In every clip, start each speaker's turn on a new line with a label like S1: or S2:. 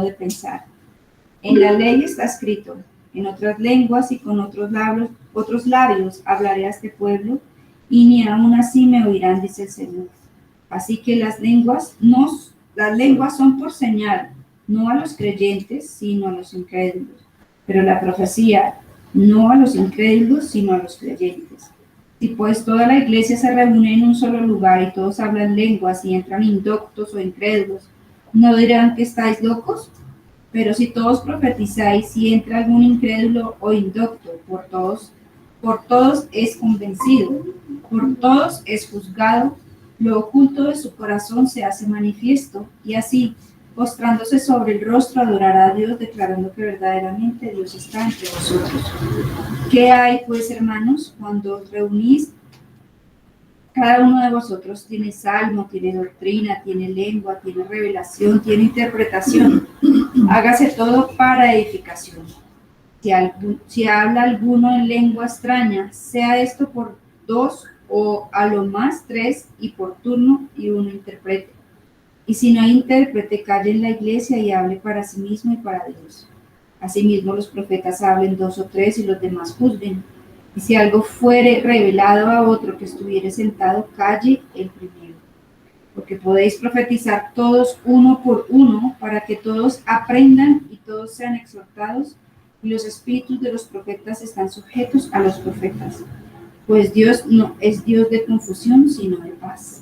S1: modo de pensar. En la ley está escrito: en otras lenguas y con otros labios hablaré a este pueblo, y ni aun así me oirán, dice el Señor. Así que las lenguas son por señal, no a los creyentes, sino a los incrédulos. Pero la profecía, no a los incrédulos, sino a los creyentes. Si pues toda la iglesia se reúne en un solo lugar y todos hablan lenguas y entran indoctos o incrédulos, ¿no dirán que estáis locos? Pero si todos profetizáis y entra algún incrédulo o indocto, por todos es convencido, por todos es juzgado, lo oculto de su corazón se hace manifiesto, y así, postrándose sobre el rostro, adorará a Dios, declarando que verdaderamente Dios está entre vosotros. ¿Qué hay, pues, hermanos, cuando os reunís? Cada uno de vosotros tiene salmo, tiene doctrina, tiene lengua, tiene revelación, tiene interpretación. Hágase todo para edificación. Si habla alguno en lengua extraña, sea esto por 2 o a lo más 3, y por turno, y uno interprete. Y si no hay intérprete, calle en la iglesia y hable para sí mismo y para Dios. Asimismo, los profetas hablen 2 o 3 y los demás juzguen. Y si algo fuere revelado a otro que estuviere sentado, calle el primero. Porque podéis profetizar todos uno por uno, para que todos aprendan y todos sean exhortados, y los espíritus de los profetas están sujetos a los profetas. Pues Dios no es Dios de confusión, sino de paz.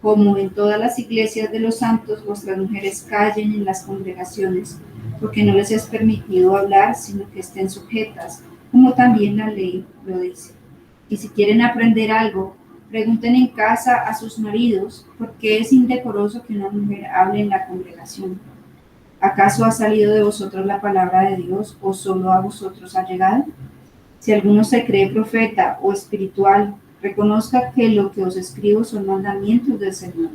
S1: Como en todas las iglesias de los santos, vuestras mujeres callen en las congregaciones, porque no les es permitido hablar, sino que estén sujetas, como también la ley lo dice. Y si quieren aprender algo, pregunten en casa a sus maridos, porque es indecoroso que una mujer hable en la congregación. ¿Acaso ha salido de vosotros la palabra de Dios, o solo a vosotros ha llegado? Si alguno se cree profeta o espiritual, reconozca que lo que os escribo son mandamientos del Señor.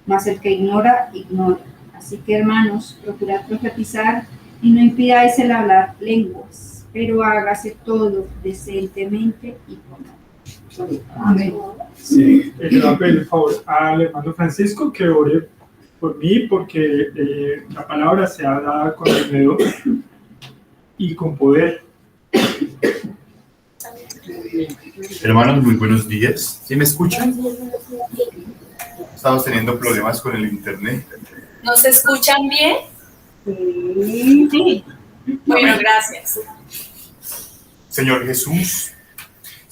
S1: Mas el que ignora, ignora. Así que, hermanos, procurad profetizar y no impidáis el hablar lenguas, pero hágase todo decentemente y con amor. Amén.
S2: Sí, le voy a pedir el favor al hermano Francisco que ore por mí, porque la palabra se ha dado con denuedo y con poder.
S3: Hermanos, muy buenos días. ¿Sí me escuchan? Estamos teniendo problemas con el internet.
S4: ¿Nos escuchan bien?
S1: Sí.
S4: Bueno, gracias.
S3: Señor Jesús,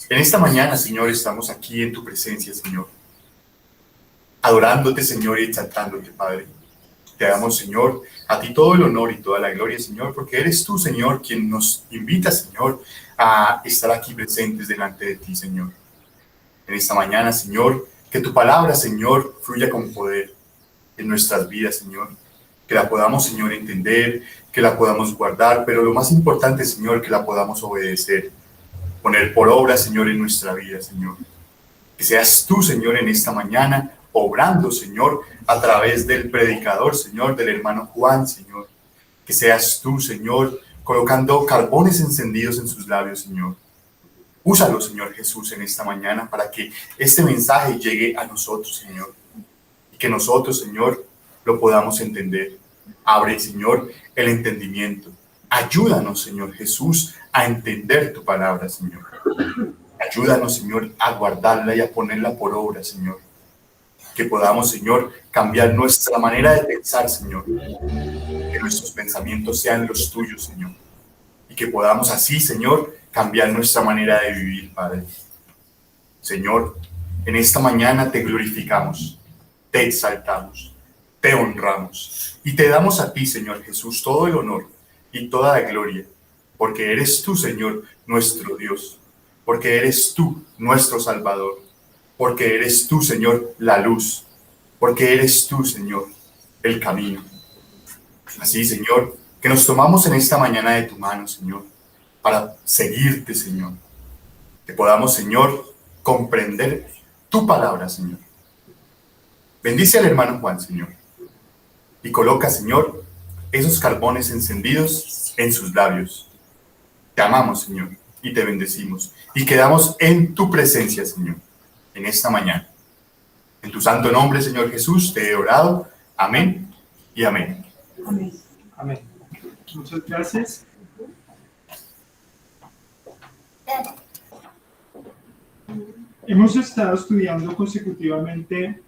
S3: en esta mañana, Señor, estamos aquí en tu presencia, Señor, adorándote, Señor, y exaltándote, Padre. Te damos, Señor, a ti todo el honor y toda la gloria, Señor, porque eres tú, Señor, quien nos invita, Señor, a estar aquí presentes delante de ti, Señor. En esta mañana, Señor, que tu palabra, Señor, fluya con poder en nuestras vidas, Señor. Que la podamos, Señor, entender, que la podamos guardar, pero lo más importante, Señor, que la podamos obedecer, poner por obra, Señor, en nuestra vida, Señor. Que seas tú, Señor, en esta mañana, obrando, Señor, a través del predicador, Señor, del hermano Juan, Señor. Que seas tú, Señor, colocando carbones encendidos en sus labios, Señor. Úsalo, Señor Jesús, en esta mañana para que este mensaje llegue a nosotros, Señor. Y que nosotros, Señor, lo podamos entender. Abre, Señor, el entendimiento. Ayúdanos, Señor Jesús, a entender tu palabra, Señor. Ayúdanos, Señor, a guardarla y a ponerla por obra, Señor. Que podamos, Señor, cambiar nuestra manera de pensar, Señor. Que nuestros pensamientos sean los tuyos, Señor. Y que podamos así, Señor, cambiar nuestra manera de vivir, Padre. Señor, en esta mañana te glorificamos, te exaltamos, te honramos y te damos a ti, Señor Jesús, todo el honor y toda la gloria, porque eres tú, Señor, nuestro Dios, porque eres tú, nuestro Salvador, porque eres tú, Señor, la luz, porque eres tú, Señor, el camino. Así, Señor, que nos tomamos en esta mañana de tu mano, Señor, para seguirte, Señor. Que podamos, Señor, comprender tu palabra, Señor. Bendice al hermano Juan, Señor, y coloca, Señor, esos carbones encendidos en sus labios. Te amamos, Señor, y te bendecimos, y quedamos en tu presencia, Señor, en esta mañana. En tu santo nombre, Señor Jesús, te he orado. Amén y amén.
S1: Amén.
S2: Amén. Muchas gracias. Hemos estado estudiando consecutivamente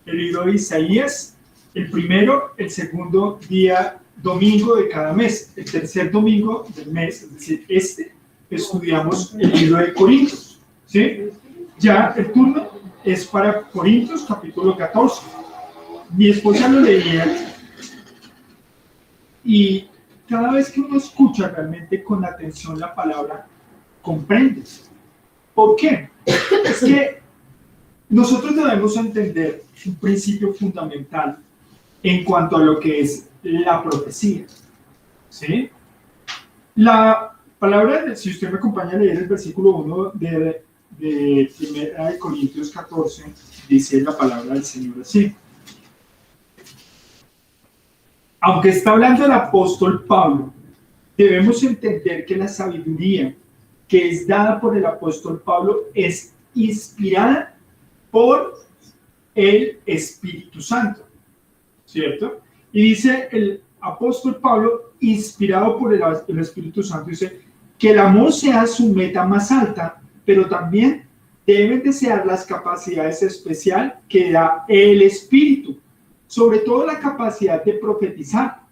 S2: el libro de Isaías, el primero, el segundo día domingo de cada mes, el tercer domingo del mes, es decir, estudiamos el libro de Corintios, ¿sí? Ya el turno es para Corintios capítulo 14. Mi esposa lo leía y cada vez que uno escucha realmente con atención la palabra, comprendes. ¿Por qué? Es que nosotros debemos entender un principio fundamental en cuanto a lo que es la profecía, ¿sí? La palabra, si usted me acompaña a leer el versículo 1 de 1 Corintios 14, dice la palabra del Señor así. Aunque está hablando el apóstol Pablo, debemos entender que la sabiduría que es dada por el apóstol Pablo es inspirada por el Espíritu Santo, ¿cierto? Y dice el apóstol Pablo, inspirado por el Espíritu Santo, dice que el amor sea su meta más alta, pero también deben desear las capacidades especiales que da el Espíritu, sobre todo la capacidad de profetizar,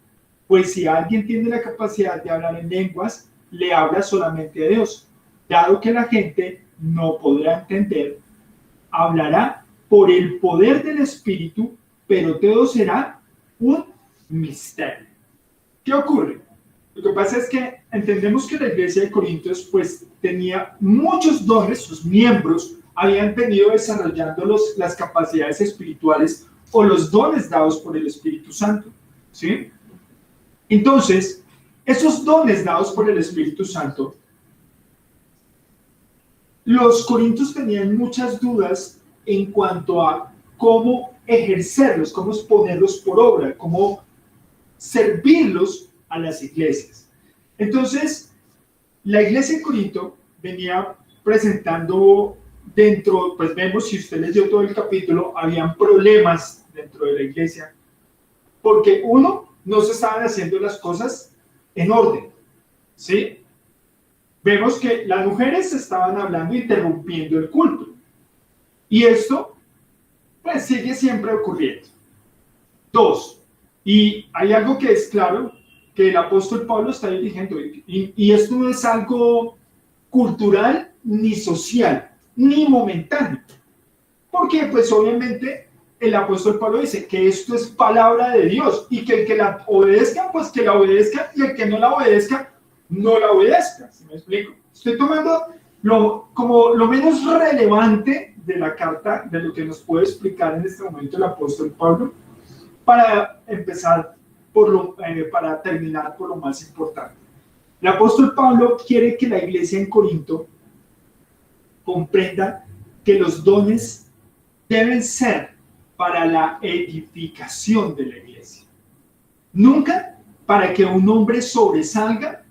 S2: pues si alguien tiene la capacidad de hablar en lenguas, le habla solamente a Dios, dado que la gente no podrá entender, hablará por el poder del Espíritu, pero todo será un misterio. ¿Qué ocurre? Lo que pasa es que entendemos que la iglesia de Corintios pues tenía muchos dones, sus miembros habían venido desarrollando las capacidades espirituales o los dones dados por el Espíritu Santo, ¿sí? Entonces, esos dones dados por el Espíritu Santo, los corintios tenían muchas dudas en cuanto a cómo ejercerlos, cómo ponerlos por obra, cómo servirlos a las iglesias. Entonces, la iglesia de Corinto venía presentando dentro, pues vemos, si usted leyó todo el capítulo, habían problemas dentro de la iglesia, porque uno, no se estaban haciendo las cosas en orden, ¿sí? Vemos que las mujeres estaban hablando, interrumpiendo el culto, y esto, pues sigue siempre ocurriendo. Dos, y hay algo que es claro, que el apóstol Pablo está dirigiendo, y esto no es algo cultural, ni social, ni momentáneo, porque pues obviamente el apóstol Pablo dice que esto es palabra de Dios, y que el que la obedezca, pues que la obedezca, y el que no la obedezca, no la obedezca. ¿Sí me explico? Estoy tomando como lo menos relevante de la carta, de lo que nos puede explicar en este momento el apóstol Pablo, para empezar para terminar por lo más importante. El apóstol Pablo quiere que la iglesia en Corinto comprenda que los dones deben ser para la edificación de la iglesia, nunca para que un hombre sobresalga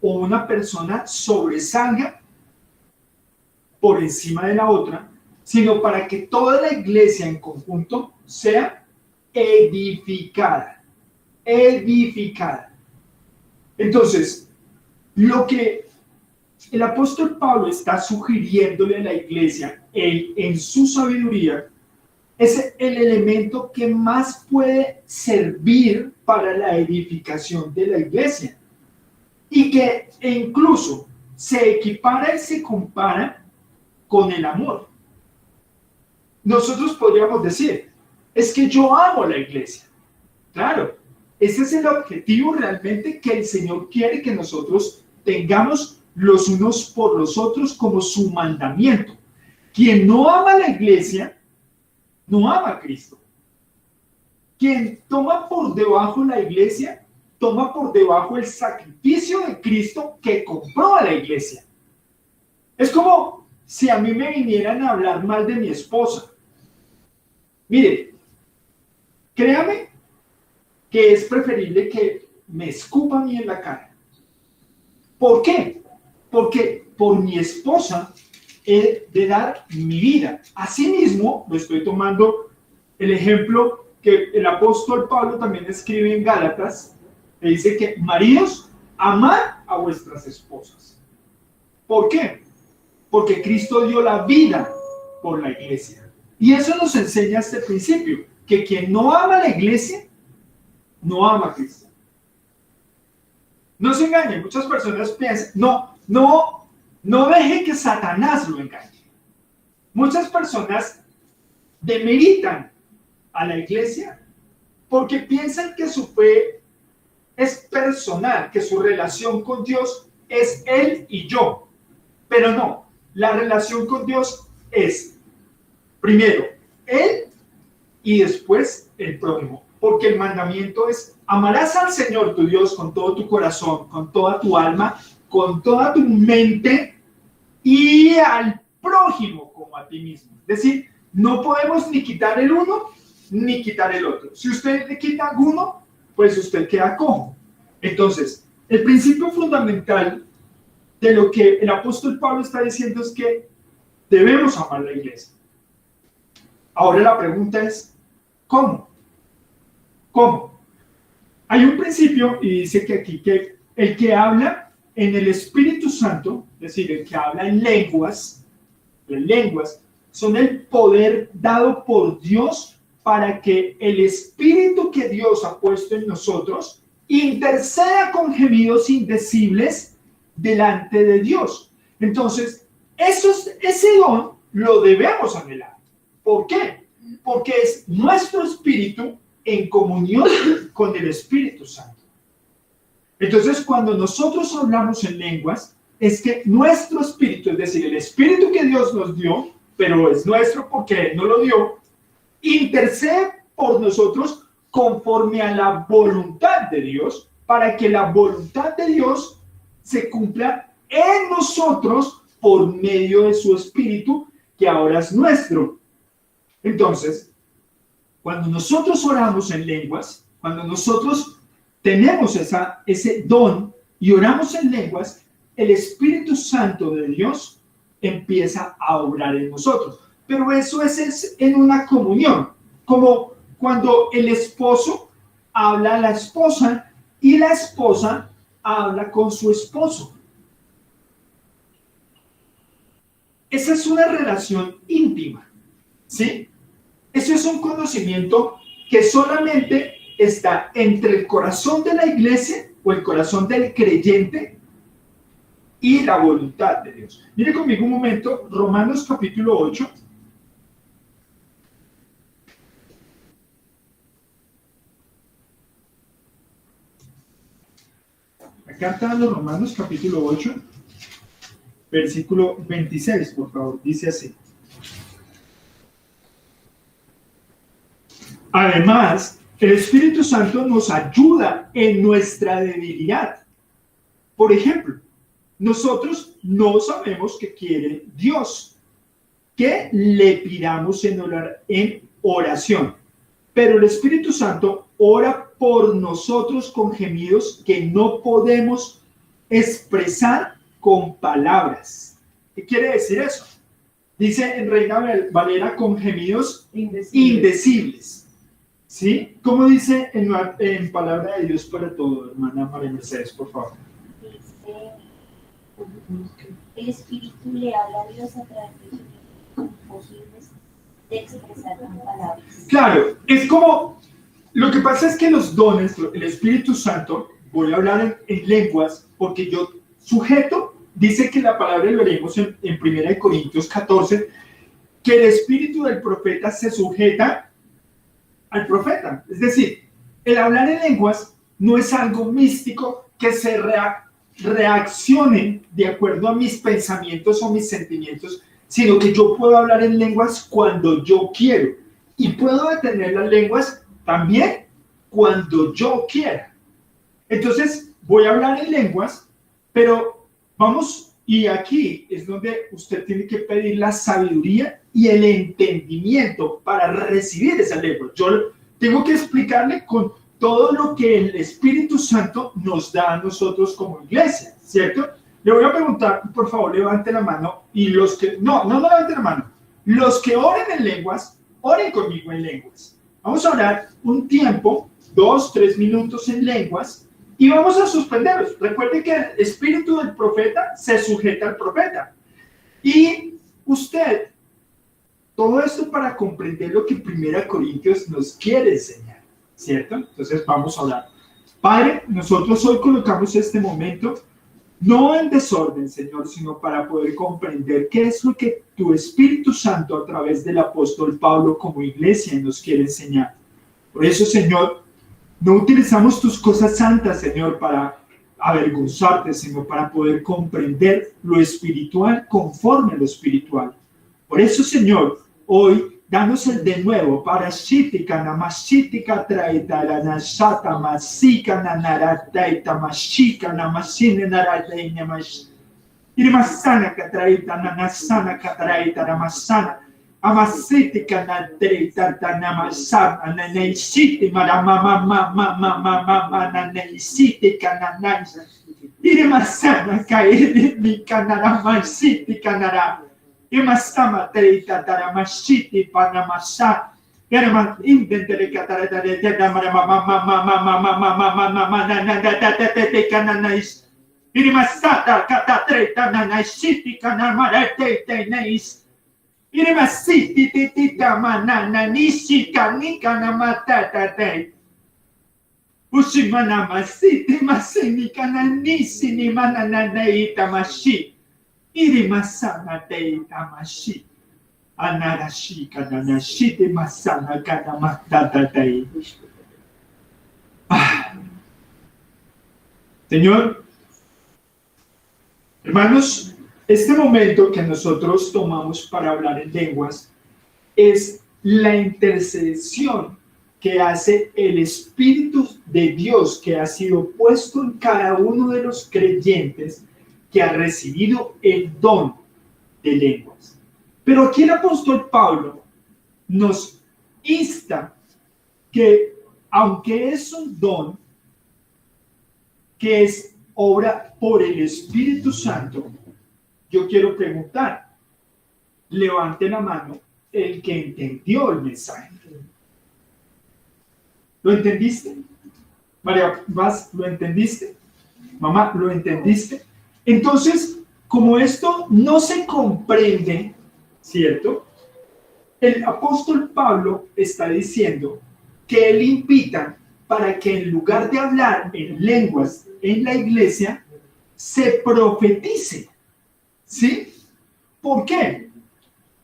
S2: o una persona sobresalga por encima de la otra, sino para que toda la iglesia en conjunto sea edificada. Edificada. Entonces, lo que el apóstol Pablo está sugiriéndole a la iglesia en su sabiduría es el elemento que más puede servir para la edificación de la iglesia, y que incluso se equipara y se compara con el amor. Nosotros podríamos decir, es que yo amo a la iglesia. Claro, ese es el objetivo realmente que el Señor quiere que nosotros tengamos los unos por los otros como su mandamiento. Quien no ama a la iglesia, no ama a Cristo. Quien toma por debajo la iglesia, toma por debajo el sacrificio de Cristo que compró a la iglesia. Es como si a mí me vinieran a hablar mal de mi esposa. Mire, créame que es preferible que me escupa a mí en la cara. ¿Por qué? Porque por mi esposa he de dar mi vida. Asimismo, lo estoy tomando el ejemplo que el apóstol Pablo también escribe en Gálatas, le dice que maridos, amad a vuestras esposas. ¿Por qué? Porque Cristo dio la vida por la iglesia. Y eso nos enseña este principio, que quien no ama a la iglesia, no ama a Cristo. No se engañen, muchas personas piensan, no deje que Satanás lo engañe. Muchas personas demeritan a la iglesia porque piensan que su fe es personal, que su relación con Dios es él y yo. Pero no, la relación con Dios es primero él y después el prójimo. Porque el mandamiento es: amarás al Señor tu Dios con todo tu corazón, con toda tu alma, con toda tu mente, y al prójimo como a ti mismo. Es decir, no podemos ni quitar el uno ni quitar el otro. Si usted le quita uno, pues usted queda cojo. Entonces, el principio fundamental de lo que el apóstol Pablo está diciendo es que debemos amar la iglesia. Ahora la pregunta es, ¿cómo? ¿Cómo? Hay un principio y dice que aquí que el que habla en el Espíritu Santo, es decir, el que habla en lenguas, las lenguas son el poder dado por Dios para que el Espíritu que Dios ha puesto en nosotros interceda con gemidos indecibles delante de Dios. Entonces, ese don lo debemos anhelar. ¿Por qué? Porque es nuestro espíritu en comunión con el Espíritu Santo. Entonces, cuando nosotros hablamos en lenguas, es que nuestro espíritu, es decir, el espíritu que Dios nos dio, pero es nuestro porque Él nos lo dio, intercede por nosotros conforme a la voluntad de Dios, para que la voluntad de Dios se cumpla en nosotros por medio de su espíritu, que ahora es nuestro. Entonces, cuando nosotros oramos en lenguas, cuando nosotros tenemos ese don y oramos en lenguas, el Espíritu Santo de Dios empieza a obrar en nosotros. Pero eso es en una comunión, como cuando el esposo habla a la esposa y la esposa habla con su esposo. Esa es una relación íntima, ¿sí? Eso es un conocimiento que solamente está entre el corazón de la iglesia o el corazón del creyente y la voluntad de Dios. Mire conmigo un momento, Romanos capítulo 8. La carta de los Romanos capítulo 8, versículo 26, por favor, dice así. Además, el Espíritu Santo nos ayuda en nuestra debilidad. Por ejemplo, nosotros no sabemos qué quiere Dios, que le pidamos en oración, pero el Espíritu Santo ora por nosotros con gemidos que no podemos expresar con palabras. ¿Qué quiere decir eso? Dice en Reina Valera, con gemidos indecibles. ¿Sí? ¿Cómo dice en Palabra de Dios para todo, hermana María Mercedes, por favor?
S5: Dice, el Espíritu le habla a Dios a través de sus imposibles de expresar con palabras.
S2: Claro, es como, lo que pasa es que los dones, el Espíritu Santo, voy a hablar en lenguas, porque yo sujeto, dice que la palabra lo leemos en 1 Corintios 14, que el espíritu del profeta se sujeta al profeta. Es decir, el hablar en lenguas no es algo místico que se reaccione de acuerdo a mis pensamientos o mis sentimientos, sino que yo puedo hablar en lenguas cuando yo quiero y puedo detener las lenguas también cuando yo quiera. Entonces, voy a hablar en lenguas, pero vamos, y aquí es donde usted tiene que pedir la sabiduría y el entendimiento para recibir esa lengua. Yo tengo que explicarle con todo lo que el Espíritu Santo nos da a nosotros como iglesia, ¿cierto? Le voy a preguntar, por favor, levante la mano, y los que, no levante la mano, los que oren en lenguas, oren conmigo en lenguas. Vamos a orar un tiempo, 2-3 minutos en lenguas, y vamos a suspenderlos. Recuerden que el espíritu del profeta se sujeta al profeta. Y usted, todo esto para comprender lo que 1 Corintios nos quiere enseñar, ¿cierto? Entonces vamos a hablar. Padre, nosotros hoy colocamos este momento no en desorden, Señor, sino para poder comprender qué es lo que tu Espíritu Santo a través del apóstol Pablo como iglesia nos quiere enseñar. Por eso, Señor, no utilizamos tus cosas santas, Señor, para avergonzarte, sino para poder comprender lo espiritual conforme a lo espiritual. Por eso, Señor, hoy danos el de nuevo para Shitika Namashika Traita Ranashata Masika Nanarataita Mashika Namasine Naratai Namash Irimasana Katraita Nanasana Katraita Ramasana Amasitika Natraita Namasana Naneishiti Maramama Naneishitika Nanais Irimasana Kairika Naramashiti Nara Imasama Terita Taramashiti Panamasa Yerman Inventere Catarata de Cananais Irimasata Catatreta Nanashiti Canamarate Teneis Irimasiti Tita Manana Nishi Kanika Namatata Te Ushimana Masiti Masini Kananisi Nimanana Neita Mashi Irimasana Deita Mashi Anarashi Kananashi de Masana Kanamatata Dei. Señor, hermanos, este momento que nosotros tomamos para hablar en lenguas es la intercesión que hace el Espíritu de Dios que ha sido puesto en cada uno de los creyentes que ha recibido el don de lenguas. Pero aquí el apóstol Pablo nos insta que, aunque es un don que es obra por el Espíritu Santo, yo quiero preguntar, levante la mano el que entendió el mensaje. ¿Lo entendiste? María Vaz, ¿lo entendiste? Mamá, ¿lo entendiste? Entonces, como esto no se comprende, ¿cierto? El apóstol Pablo está diciendo que él invita para que en lugar de hablar en lenguas en la iglesia, se profetice. ¿Sí? ¿Por qué?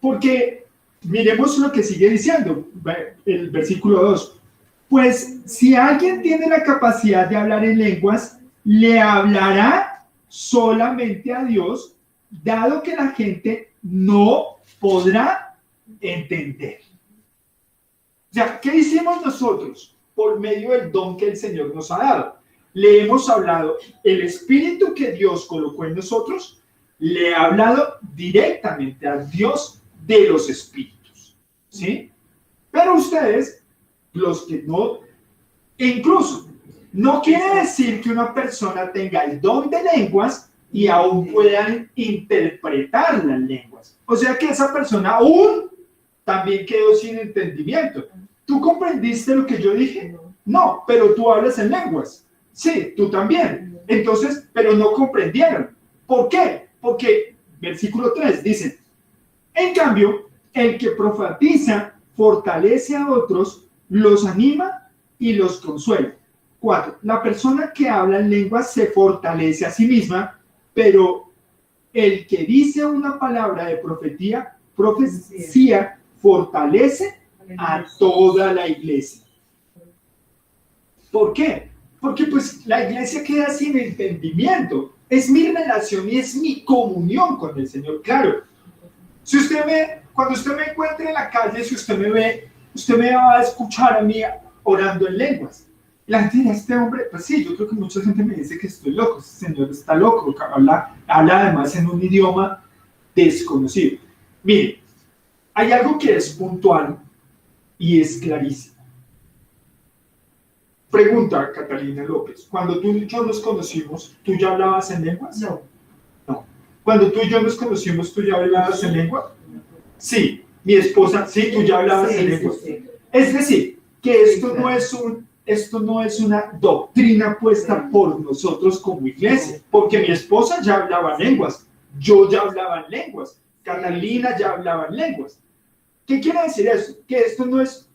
S2: Porque miremos lo que sigue diciendo el versículo 2. Pues si alguien tiene la capacidad de hablar en lenguas, le hablará solamente a Dios, dado que la gente no podrá entender. O sea, ¿qué hicimos nosotros por medio del don que el Señor nos ha dado? Le hemos hablado, el Espíritu que Dios colocó en nosotros, le ha hablado directamente a Dios de los espíritus, ¿sí? Pero ustedes, los que no, e incluso, no quiere decir que una persona tenga el don de lenguas y aún puedan interpretar las lenguas. O sea que esa persona aún también quedó sin entendimiento. ¿Tú comprendiste lo que yo dije? No, pero tú hablas en lenguas. Sí, tú también. Entonces, pero no comprendieron. ¿Por qué? Porque, versículo 3 dice, en cambio, el que profetiza fortalece a otros, los anima y los consuela. 4. La persona que habla en lenguas se fortalece a sí misma, pero el que dice una palabra de profecía fortalece a toda la iglesia. ¿Por qué? Porque pues la iglesia queda sin entendimiento. Es mi relación y es mi comunión con el Señor. Claro, si usted cuando usted me encuentre en la calle, si usted me ve, usted me va a escuchar a mí orando en lenguas. Y la gente dice, este hombre, pues sí, yo creo que mucha gente me dice que estoy loco, este señor está loco, habla además en un idioma desconocido. Mire, hay algo que es puntual y es clarísimo. Pregunta, Catalina López, cuando tú y yo nos conocimos, ¿tú ya hablabas en lenguas? No. Cuando tú y yo nos conocimos, ¿tú ya hablabas en lengua? Sí. Mi esposa, sí, tú ya hablabas en lenguas. Sí. Es decir, que esto no es esto no es una doctrina puesta por nosotros como iglesia, porque mi esposa ya hablaba lenguas, yo ya hablaba en lenguas, Catalina ya hablaba en lenguas. ¿Qué quiere decir eso? Que esto no es...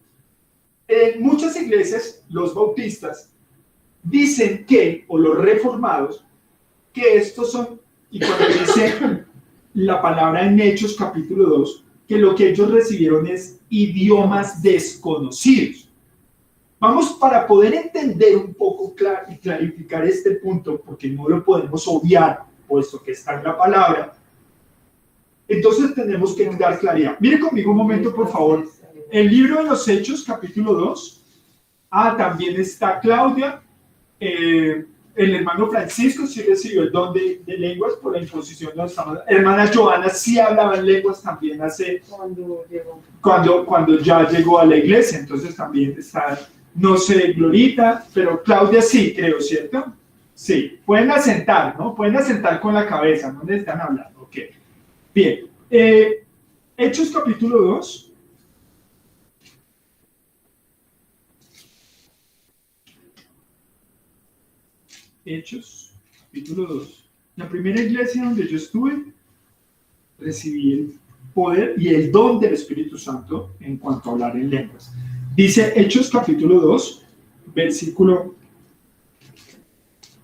S2: En muchas iglesias, los bautistas dicen que, o los reformados, que estos son, y cuando dice la palabra en Hechos capítulo 2, que lo que ellos recibieron es idiomas desconocidos. Vamos, para poder entender un poco y clarificar este punto, porque no lo podemos obviar, puesto que está en la palabra, entonces tenemos que dar claridad. Mire conmigo un momento, por favor. El libro de los Hechos, capítulo 2. También está Claudia. El hermano Francisco sí recibió el don de lenguas por la imposición de los estados. Hermana Joana sí hablaba en lenguas también cuando ya llegó a la iglesia. Entonces también está, no sé, Glorita, pero Claudia sí, creo, ¿cierto? Sí, pueden asentar, ¿no? Pueden asentar con la cabeza, no necesitan hablar. Ok. Bien. Hechos capítulo 2. Hechos, capítulo 2. La primera iglesia donde yo estuve, recibí el poder y el don del Espíritu Santo en cuanto a hablar en lenguas. Dice Hechos, capítulo 2, versículo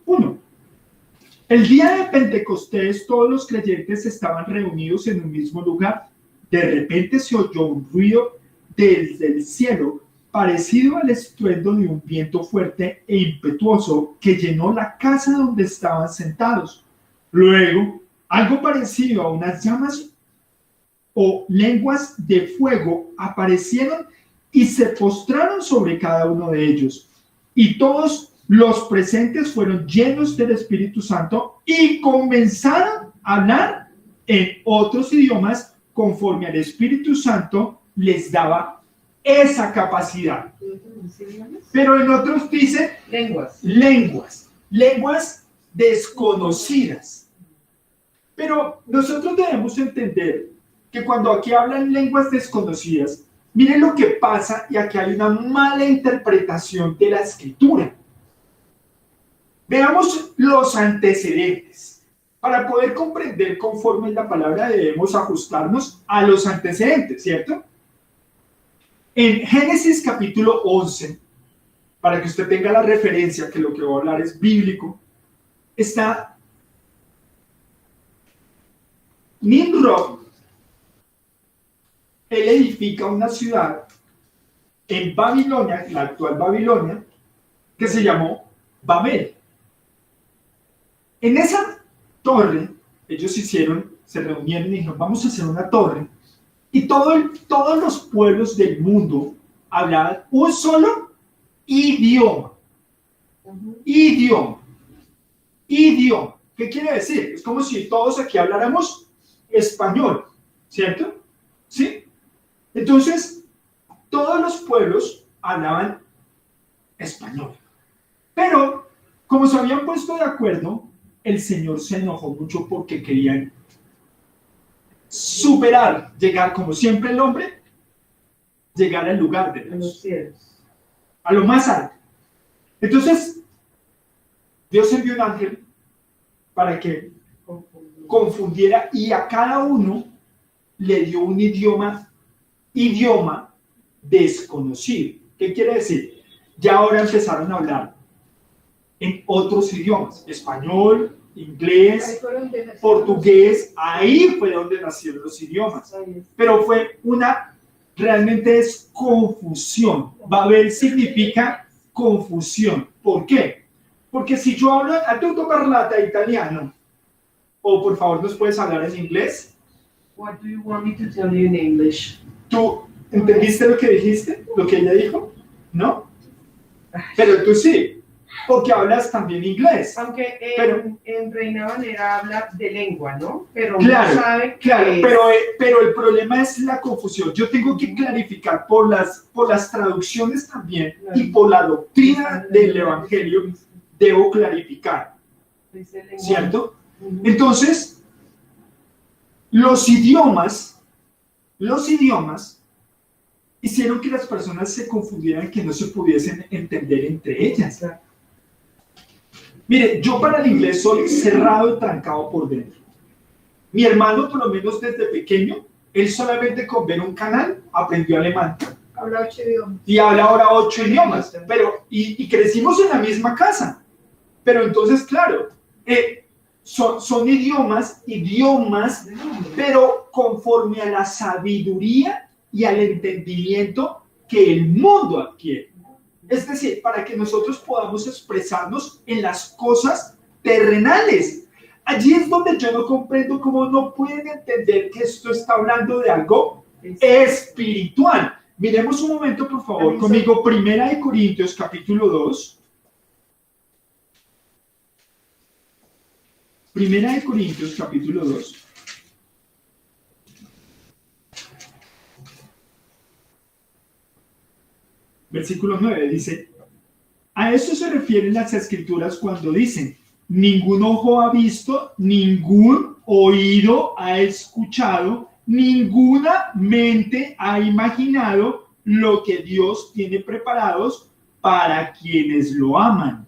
S2: 1. El día de Pentecostés, todos los creyentes estaban reunidos en un mismo lugar. De repente se oyó un ruido desde el cielo, parecido al estruendo de un viento fuerte e impetuoso que llenó la casa donde estaban sentados. Luego, algo parecido a unas llamas o lenguas de fuego aparecieron y se postraron sobre cada uno de ellos. Y todos los presentes fueron llenos del Espíritu Santo y comenzaron a hablar en otros idiomas conforme al Espíritu Santo les daba esa capacidad. Pero en otros dice lenguas desconocidas. Pero nosotros debemos entender que cuando aquí hablan lenguas desconocidas, miren lo que pasa, y aquí hay una mala interpretación de la escritura. Veamos los antecedentes. Para poder comprender conforme la palabra debemos ajustarnos a los antecedentes, ¿cierto? En Génesis capítulo 11, para que usted tenga la referencia que lo que voy a hablar es bíblico, está Nimrod. Él edifica una ciudad en Babilonia, la actual Babilonia, que se llamó Babel. En esa torre, ellos se reunieron y dijeron, vamos a hacer una torre. Y todos los pueblos del mundo hablaban un solo idioma. Idioma. ¿Qué quiere decir? Es como si todos aquí habláramos español, ¿cierto? ¿Sí? Entonces, todos los pueblos hablaban español. Pero, como se habían puesto de acuerdo, el Señor se enojó mucho porque querían superar, llegar como siempre el hombre, llegar al lugar de Dios, a los cielos, a lo más alto. Entonces, Dios envió un ángel para que confundiera, y a cada uno le dio un idioma desconocido. ¿Qué quiere decir? Ya ahora empezaron a hablar en otros idiomas, español, inglés, portugués. Ahí fue donde nacieron los idiomas. Pero fue realmente es confusión. Babel significa confusión. ¿Por qué? Porque si yo hablo, a tu parlata italiano, o por favor nos puedes hablar en inglés.
S6: What do you want me to tell you in English?
S2: ¿Tú entendiste lo que dijiste? ¿Lo que ella dijo? ¿No? Pero tú sí, porque hablas también inglés.
S6: Aunque en Reina Valera habla de lengua, ¿no? Pero
S2: claro,
S6: no sabe
S2: claro,
S6: que
S2: pero el problema es la confusión. Yo tengo que clarificar por las traducciones también, y por la doctrina del Evangelio debo clarificar, ¿cierto? Entonces, los idiomas hicieron que las personas se confundieran, que no se pudiesen entender entre ellas. Mire, yo para el inglés soy cerrado y trancado por dentro. Mi hermano, por lo menos desde pequeño, él solamente con ver un canal aprendió alemán.
S6: Habla 8 idiomas.
S2: Y habla ahora 8 idiomas. Y crecimos en la misma casa. Pero entonces, claro, son idiomas, pero conforme a la sabiduría y al entendimiento que el mundo adquiere. Es decir, para que nosotros podamos expresarnos en las cosas terrenales. Allí es donde yo no comprendo cómo no pueden entender que esto está hablando de algo espiritual. Miremos un momento, por favor, conmigo, 1 Corintios, capítulo 2. 1 Corintios, capítulo 2. Versículo 9 dice, a esto se refieren las escrituras cuando dicen, ningún ojo ha visto, ningún oído ha escuchado, ninguna mente ha imaginado lo que Dios tiene preparados para quienes lo aman.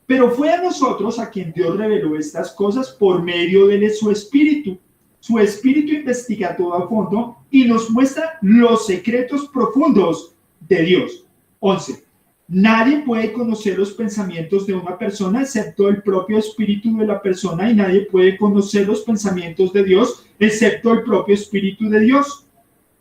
S2: Pero fue a nosotros a quien Dios reveló estas cosas por medio de su Espíritu. Su Espíritu investiga todo a fondo y nos muestra los secretos profundos de Dios. 11. Nadie puede conocer los pensamientos de una persona excepto el propio espíritu de la persona, y nadie puede conocer los pensamientos de Dios excepto el propio espíritu de Dios.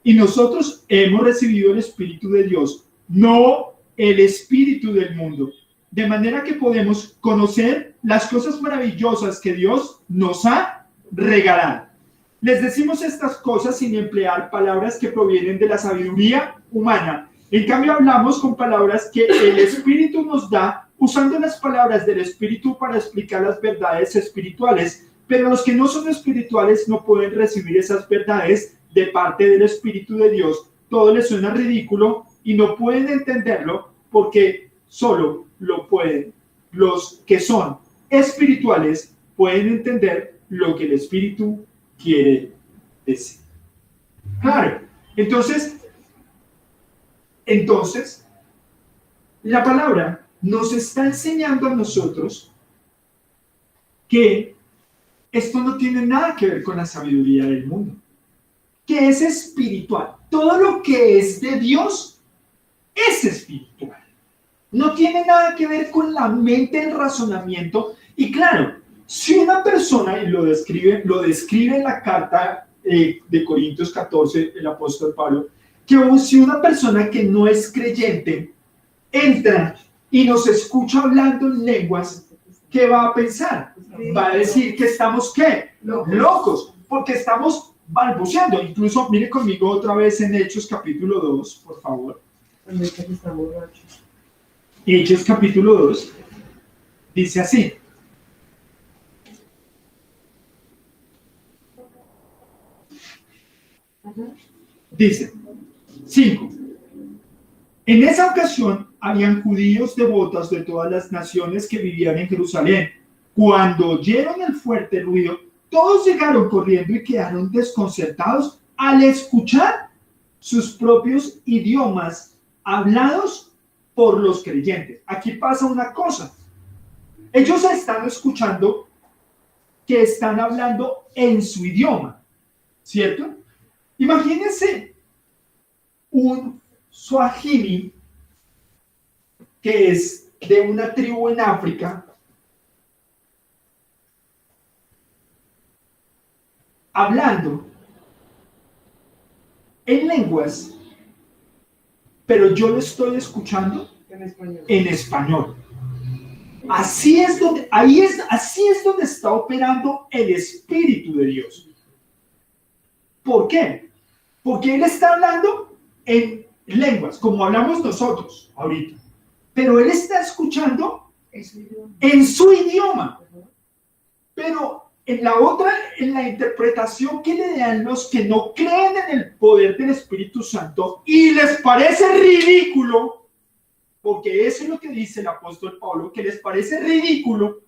S2: Y nosotros hemos recibido el Espíritu de Dios, no el espíritu del mundo, de manera que podemos conocer las cosas maravillosas que Dios nos ha regalado. Les decimos estas cosas sin emplear palabras que provienen de la sabiduría humana. En cambio, hablamos con palabras que el Espíritu nos da, usando las palabras del Espíritu para explicar las verdades espirituales. Pero los que no son espirituales no pueden recibir esas verdades de parte del Espíritu de Dios. Todo les suena ridículo y no pueden entenderlo porque solo lo pueden. Los que son espirituales pueden entender lo que el Espíritu quiere decir. Claro, entonces, la palabra nos está enseñando a nosotros que esto no tiene nada que ver con la sabiduría del mundo, que es espiritual. Todo lo que es de Dios es espiritual. No tiene nada que ver con la mente, el razonamiento. Y claro, si una persona, y lo describe en la carta de Corintios 14, el apóstol Pablo, que si una persona que no es creyente entra y nos escucha hablando en lenguas, ¿qué va a pensar? Va a decir que estamos, ¿qué? Locos, porque estamos balbuceando. Incluso, mire conmigo otra vez en Hechos capítulo 2, por favor. Hechos capítulo 2, dice así. Dice, 5. En esa ocasión habían judíos devotos de todas las naciones que vivían en Jerusalén. Cuando oyeron el fuerte ruido, todos llegaron corriendo y quedaron desconcertados al escuchar sus propios idiomas hablados por los creyentes. Aquí pasa una cosa. Ellos están escuchando que están hablando en su idioma, ¿cierto? Imagínense un Swahili que es de una tribu en África hablando en lenguas, pero yo lo estoy escuchando en español. Así es donde está operando el Espíritu de Dios. ¿Por qué? Porque Él está hablando en lenguas, como hablamos nosotros ahorita, pero Él está escuchando en su idioma. Pero en la interpretación que le dan los que no creen en el poder del Espíritu Santo y les parece ridículo, porque eso es lo que dice el apóstol Pablo, que les parece ridículo,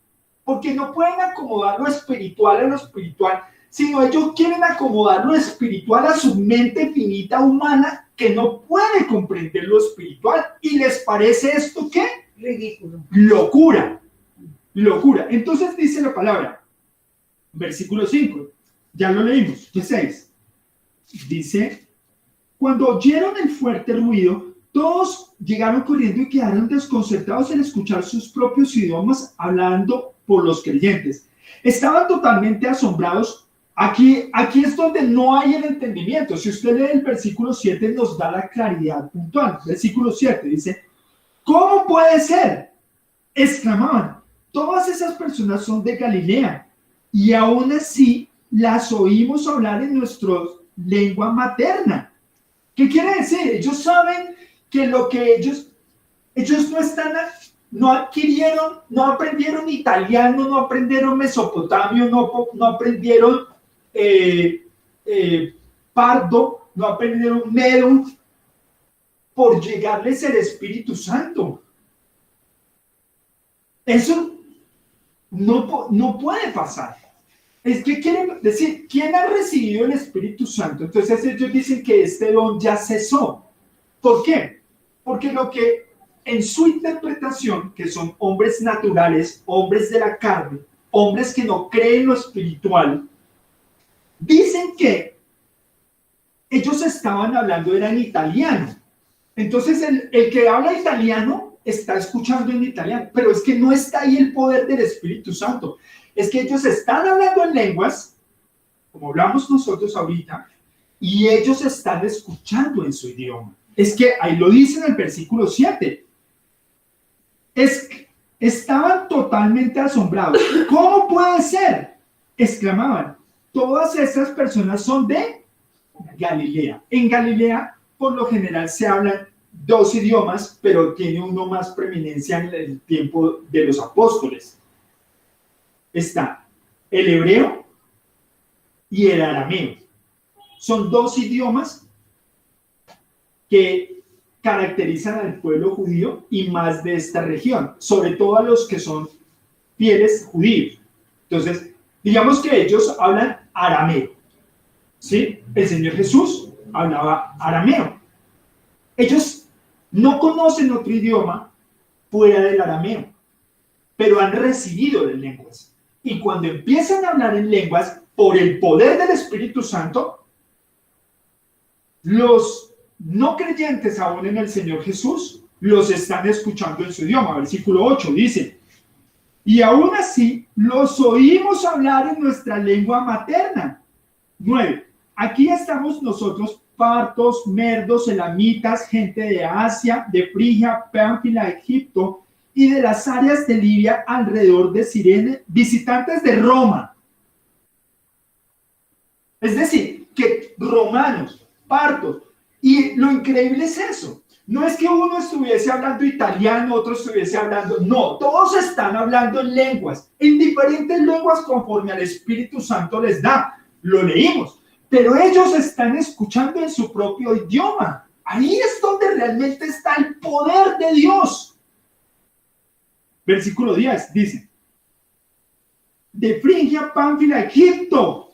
S2: porque no pueden acomodar lo espiritual a lo espiritual, sino ellos quieren acomodar lo espiritual a su mente finita humana, que no puede comprender lo espiritual y les parece esto ¿qué?
S6: Ridículo.
S2: Locura. Locura. Entonces dice la palabra, versículo 5, ya lo leímos, 6. Dice, cuando oyeron el fuerte ruido, todos llegaron corriendo y quedaron desconcertados al escuchar sus propios idiomas hablando por los creyentes. Estaban totalmente asombrados. Aquí es donde no hay el entendimiento. Si usted lee el versículo 7, nos da la claridad puntual. Versículo 7 dice, ¿cómo puede ser? Exclamaban, todas esas personas son de Galilea y aún así las oímos hablar en nuestra lengua materna. ¿Qué quiere decir? Ellos saben que lo que ellos no adquirieron, no aprendieron italiano, no aprendieron mesopotamio, no aprendieron pardo, no aprendieron medo por llegarles el Espíritu Santo. Eso no puede pasar. Es que quieren decir, ¿quién ha recibido el Espíritu Santo? Entonces ellos dicen que este don ya cesó. ¿Por qué? Porque lo que en su interpretación, que son hombres naturales, hombres de la carne, hombres que no creen lo espiritual, dicen que ellos estaban hablando era en italiano. Entonces el que habla italiano está escuchando en italiano, pero es que no está ahí el poder del Espíritu Santo. Es que ellos están hablando en lenguas, como hablamos nosotros ahorita, y ellos están escuchando en su idioma. Es que ahí lo dice en el versículo 7. Estaban totalmente asombrados. ¿Cómo puede ser? Exclamaban. Todas estas personas son de Galilea. En Galilea, por lo general, se hablan 2 idiomas, pero tiene uno más preeminencia en el tiempo de los apóstoles. Está el hebreo y el arameo. Son 2 idiomas que caracterizan al pueblo judío y más de esta región, sobre todo a los que son fieles judíos. Entonces, digamos que ellos hablan arameo, ¿sí? El Señor Jesús hablaba arameo. Ellos no conocen otro idioma fuera del arameo, pero han recibido las lenguas. Y cuando empiezan a hablar en lenguas, por el poder del Espíritu Santo, los no creyentes aún en el Señor Jesús los están escuchando en su idioma. Versículo 8 dice, y aún así los oímos hablar en nuestra lengua materna. 9. Aquí estamos nosotros, partos, merdos, elamitas, gente de Asia, de Frigia, Pánfila, Egipto, y de las áreas de Libia alrededor de Cirene, visitantes de Roma. Es decir, que romanos, partos, y lo increíble es eso. No es que uno estuviese hablando italiano, otro estuviese hablando, no, todos están hablando en lenguas, en diferentes lenguas conforme al Espíritu Santo les da. Lo leímos, pero ellos están escuchando en su propio idioma. Ahí es donde realmente está el poder de Dios. Versículo 10 dice, de Frigia, Pánfila, Egipto,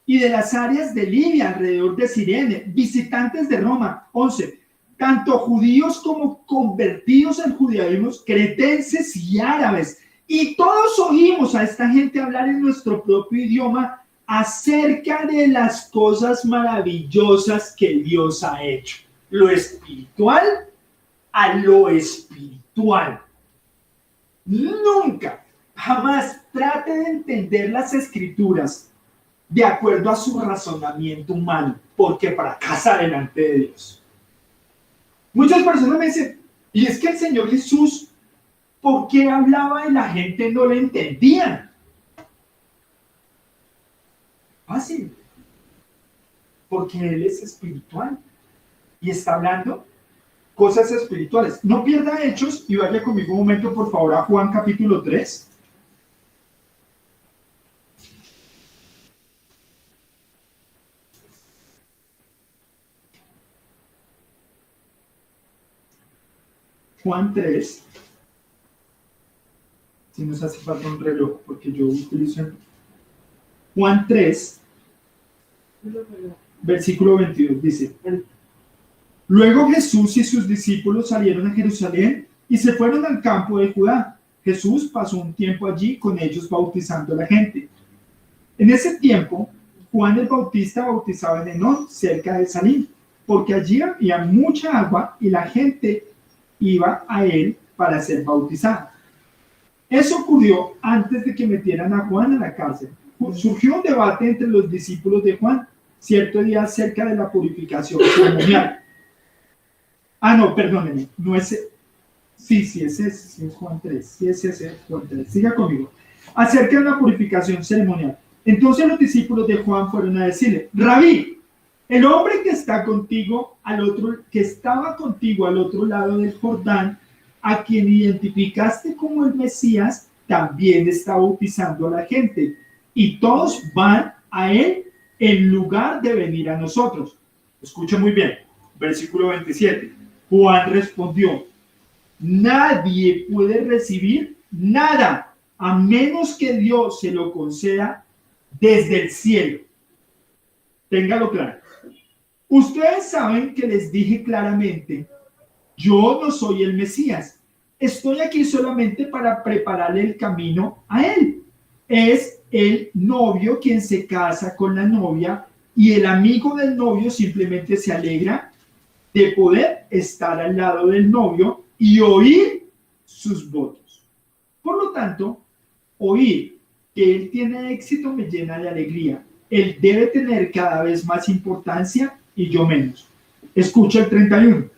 S2: y de las áreas de Libia alrededor de Cirene, visitantes de Roma. 11. Tanto judíos como convertidos al judaísmo, cretenses y árabes. Y todos oímos a esta gente hablar en nuestro propio idioma acerca de las cosas maravillosas que Dios ha hecho. Lo espiritual a lo espiritual. Nunca, jamás trate de entender las escrituras de acuerdo a su razonamiento humano, porque fracasa delante de Dios. Muchas personas me dicen, y es que el Señor Jesús, ¿por qué hablaba y la gente no le entendía? Fácil. Porque Él es espiritual y está hablando cosas espirituales. No pierda Hechos y vaya conmigo un momento, por favor, a Juan capítulo 3. Juan 3. Si nos hace falta un reloj, porque yo utilizo Juan 3, versículo 22, dice, Luego Jesús y sus discípulos salieron a Jerusalén y se fueron al campo de Judá. Jesús pasó un tiempo allí con ellos bautizando a la gente. En ese tiempo, Juan el Bautista bautizaba en Enón, cerca de Salim, porque allí había mucha agua y la gente iba a él para ser bautizada. Eso ocurrió antes de que metieran a Juan a la cárcel. Surgió un debate entre los discípulos de Juan cierto día acerca de la purificación ceremonial. No, perdónenme, no es... Sí, ese es Juan 3. Sí, ese es Juan 3. Siga conmigo. Acerca de la purificación ceremonial. Entonces los discípulos de Juan fueron a decirle: Rabí, el hombre que estaba contigo al otro lado del Jordán, a quien identificaste como el Mesías, también está bautizando a la gente, y todos van a él en lugar de venir a nosotros. Escucha muy bien, versículo 27. Juan respondió: nadie puede recibir nada a menos que Dios se lo conceda desde el cielo. Téngalo claro. Ustedes saben que les dije claramente: yo no soy el Mesías. Estoy aquí solamente para prepararle el camino a él. Es el novio quien se casa con la novia y el amigo del novio simplemente se alegra de poder estar al lado del novio y oír sus votos. Por lo tanto, oír que él tiene éxito me llena de alegría. Él debe tener cada vez más importancia y yo menos. Escucha el 31.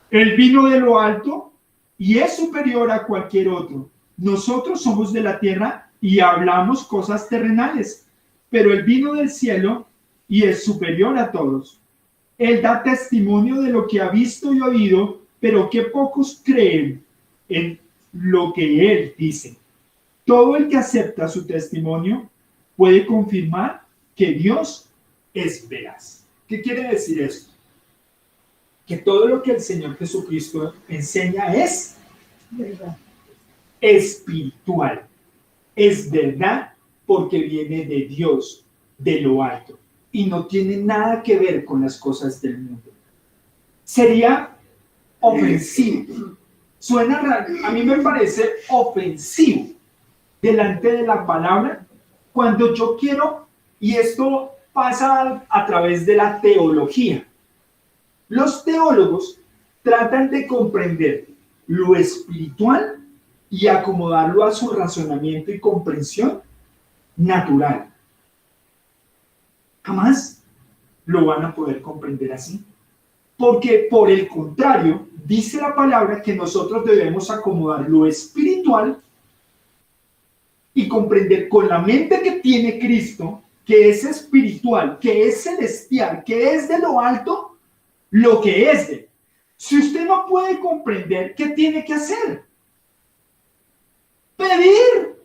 S2: Él vino de lo alto y es superior a cualquier otro. Nosotros somos de la tierra y hablamos cosas terrenales, pero él vino del cielo y es superior a todos. Él da testimonio de lo que ha visto y oído, pero que pocos creen en lo que él dice. Todo el que acepta su testimonio puede confirmar que Dios es veraz. ¿Qué quiere decir esto? Que todo lo que el Señor Jesucristo enseña es verdad, espiritual. Es verdad porque viene de Dios, de lo alto, y no tiene nada que ver con las cosas del mundo. Sería ofensivo. Suena raro. A mí me parece ofensivo delante de la palabra cuando yo quiero, y esto pasa a través de la teología. Los teólogos tratan de comprender lo espiritual y acomodarlo a su razonamiento y comprensión natural. Jamás lo van a poder comprender así. Porque por el contrario, dice la palabra que nosotros debemos acomodar lo espiritual y comprender con la mente que tiene Cristo, que es espiritual, que es celestial, que es de lo alto, lo que es de. Si usted no puede comprender, ¿qué tiene que hacer? Pedir,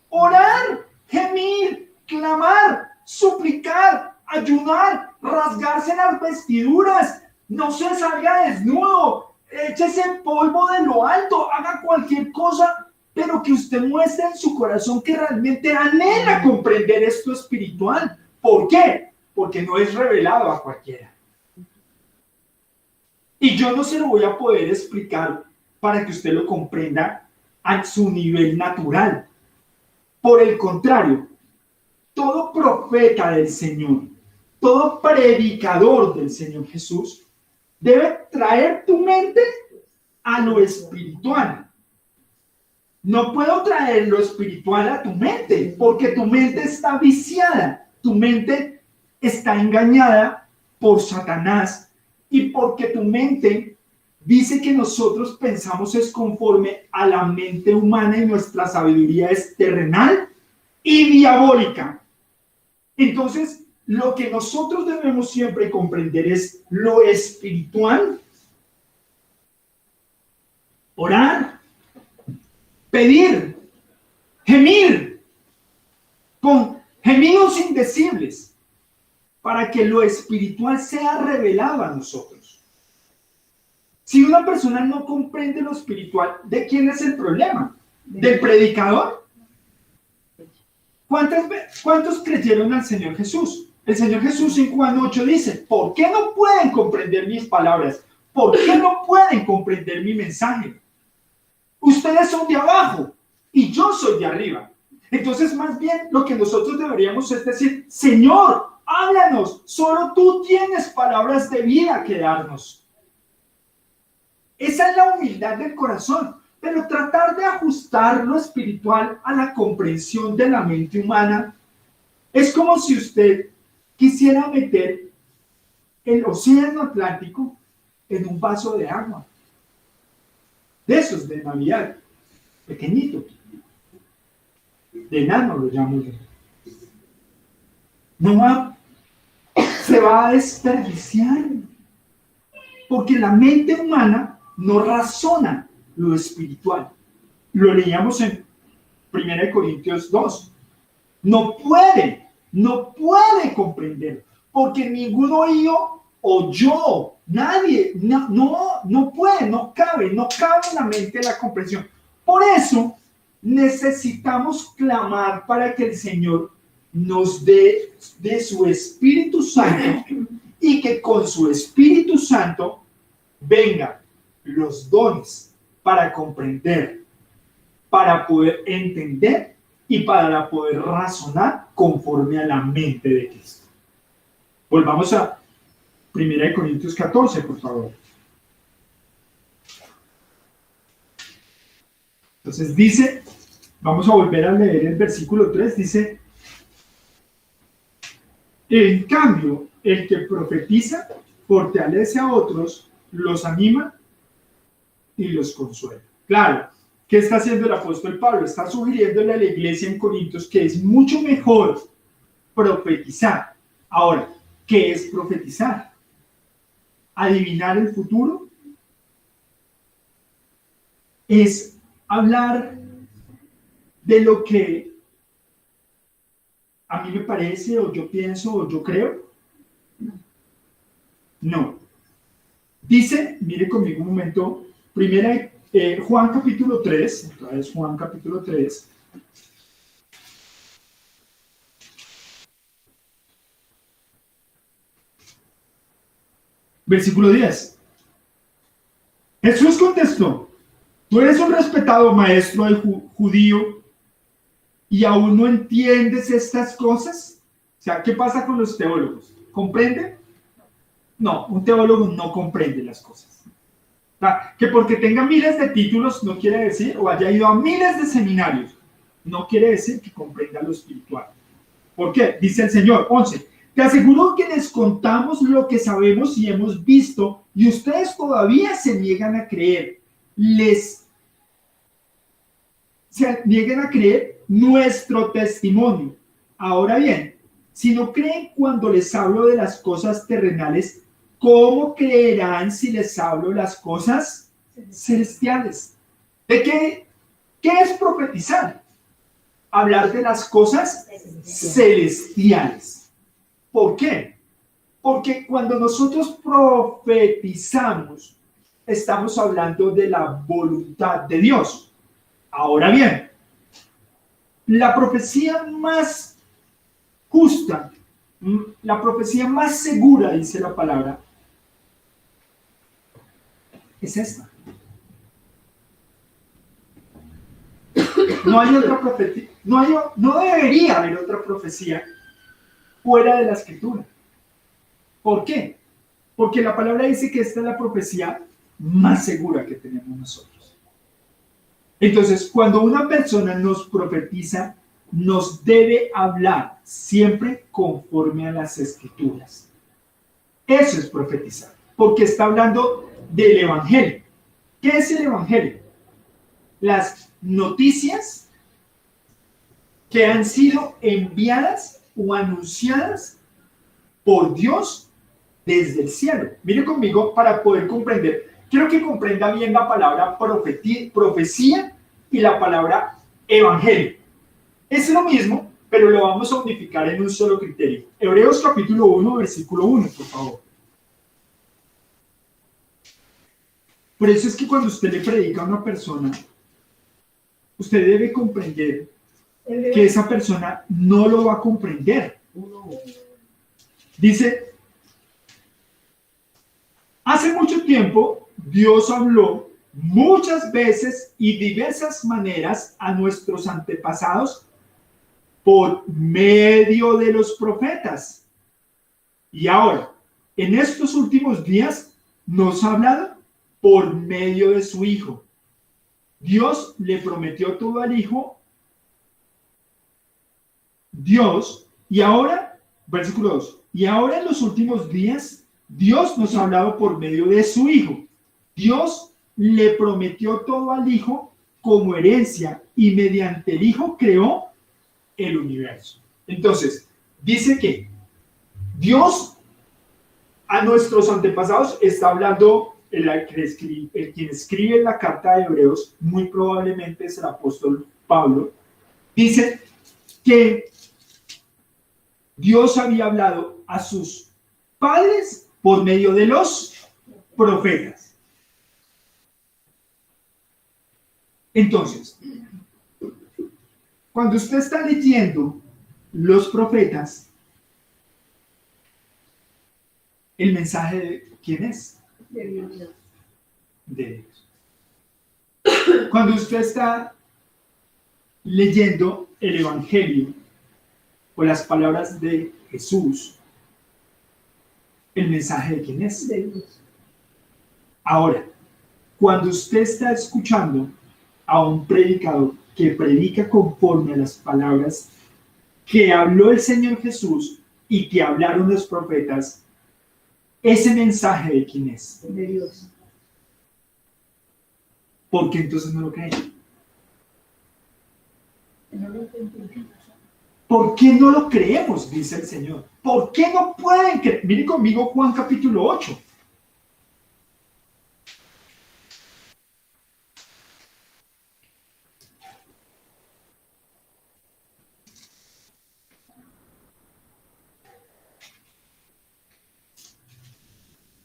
S2: orar, gemir, clamar, suplicar, ayunar, rasgarse las vestiduras, no se salga desnudo, échese polvo de lo alto, haga cualquier cosa, pero que usted muestre en su corazón que realmente anhela comprender esto espiritual. ¿Por qué? Porque no es revelado a cualquiera. Y yo no se lo voy a poder explicar para que usted lo comprenda a su nivel natural. Por el contrario, todo profeta del Señor, todo predicador del Señor Jesús, debe traer tu mente a lo espiritual. No puedo traer lo espiritual a tu mente, porque tu mente está viciada, tu mente está engañada por Satanás, y porque tu mente dice que nosotros pensamos es conforme a la mente humana y nuestra sabiduría es terrenal y diabólica. Entonces, lo que nosotros debemos siempre comprender es lo espiritual, orar, pedir, gemir, con gemidos indecibles, para que lo espiritual sea revelado a nosotros. Si una persona no comprende lo espiritual, ¿de quién es el problema? ¿Del predicador? ¿Cuántos creyeron al Señor Jesús? El Señor Jesús en Juan 8 dice: ¿por qué no pueden comprender mis palabras? ¿Por qué no pueden comprender mi mensaje? Ustedes son de abajo y yo soy de arriba. Entonces, más bien, lo que nosotros deberíamos es decir, Señor, háblanos, solo tú tienes palabras de vida que darnos. Esa es la humildad del corazón, pero tratar de ajustar lo espiritual a la comprensión de la mente humana es como si usted quisiera meter el océano Atlántico en un vaso de agua. De esos de Navidad, pequeñito, de enano lo llamo yo. Se va a desperdiciar, porque la mente humana no razona lo espiritual. Lo leíamos en 1 Corintios 2. No puede comprender, porque ningún oído oyó, nadie, no puede, no cabe en la mente la comprensión. Por eso necesitamos clamar para que el Señor nos dé de su Espíritu Santo y que con su Espíritu Santo vengan los dones para comprender, para poder entender y para poder razonar conforme a la mente de Cristo. Volvamos a 1 Corintios 14, por favor. Entonces dice, vamos a volver a leer el versículo 3, dice, en cambio, el que profetiza fortalece a otros, los anima y los consuela. Claro, ¿qué está haciendo el apóstol Pablo? Está sugiriéndole a la iglesia en Corintios que es mucho mejor profetizar. Ahora, ¿qué es profetizar? ¿Adivinar el futuro? ¿Es hablar de lo que a mí me parece, o yo pienso, o yo creo? No. Dice, mire conmigo un momento, Juan capítulo 3, otra vez Juan capítulo 3. Versículo 10. Jesús contestó, tú eres un respetado maestro del judío y aún no entiendes estas cosas. O sea, ¿qué pasa con los teólogos? ¿Comprende? No, un teólogo no comprende las cosas. O sea, que porque tenga miles de títulos no quiere decir, o haya ido a miles de seminarios, no quiere decir que comprenda lo espiritual. ¿Por qué? Dice el Señor, 11. Te aseguro que les contamos lo que sabemos y hemos visto, y ustedes todavía se niegan a creer. Se niegan a creer nuestro testimonio. Ahora bien, si no creen cuando les hablo de las cosas terrenales, ¿cómo creerán si les hablo las cosas celestiales? ¿De qué es profetizar? Hablar de las cosas celestiales. ¿Por qué? Porque cuando nosotros profetizamos, estamos hablando de la voluntad de Dios. Ahora bien, la profecía más justa, la profecía más segura, dice la palabra, es esta. No hay otra profecía, no debería haber otra profecía fuera de la Escritura. ¿Por qué? Porque la palabra dice que esta es la profecía más segura que tenemos nosotros. Entonces, cuando una persona nos profetiza, nos debe hablar siempre conforme a las Escrituras. Eso es profetizar, porque está hablando del Evangelio. ¿Qué es el Evangelio? Las noticias que han sido enviadas o anunciadas por Dios desde el cielo. Mire conmigo para poder comprender. Quiero que comprenda bien la palabra profecía y la palabra evangelio. Es lo mismo, pero lo vamos a unificar en un solo criterio. Hebreos capítulo 1, versículo 1, por favor. Por eso es que cuando usted le predica a una persona, usted debe comprender que esa persona no lo va a comprender. Dice, Hace mucho tiempo, Dios habló muchas veces y diversas maneras a nuestros antepasados por medio de los profetas. Y ahora, en estos últimos días, nos ha hablado por medio de su Hijo. Dios le prometió todo al Hijo. Dios, y ahora, versículo 2, y ahora en los últimos días, Dios nos ha hablado por medio de su Hijo. Dios le prometió todo al Hijo como herencia y mediante el Hijo creó el universo. Entonces, dice que Dios a nuestros antepasados está hablando, quien escribe la carta de Hebreos, muy probablemente es el apóstol Pablo, dice que Dios había hablado a sus padres por medio de los profetas. Entonces, cuando usted está leyendo los profetas, ¿el mensaje de quién es?
S6: De Dios.
S2: De Dios. Cuando usted está leyendo el Evangelio o las palabras de Jesús, ¿el mensaje de quién es?
S6: De Dios.
S2: Ahora, cuando usted está escuchando a un predicador que predica conforme a las palabras que habló el Señor Jesús y que hablaron los profetas, ¿ese mensaje de quién es?
S6: De Dios.
S2: ¿Por qué entonces no lo creen? ¿Por qué no lo creemos? Dice el Señor. ¿Por qué no pueden creer? Miren conmigo Juan capítulo 8.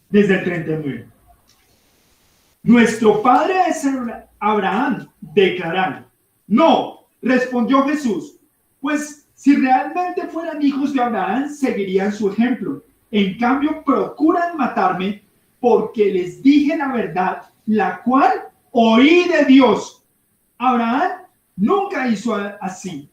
S2: Desde el 39. Nuestro padre es Abraham, declararon. No, respondió Jesús, pues si realmente fueran hijos de Abraham, seguirían su ejemplo. En cambio, procuran matarme porque les dije la verdad, la cual oí de Dios. Abraham nunca hizo así.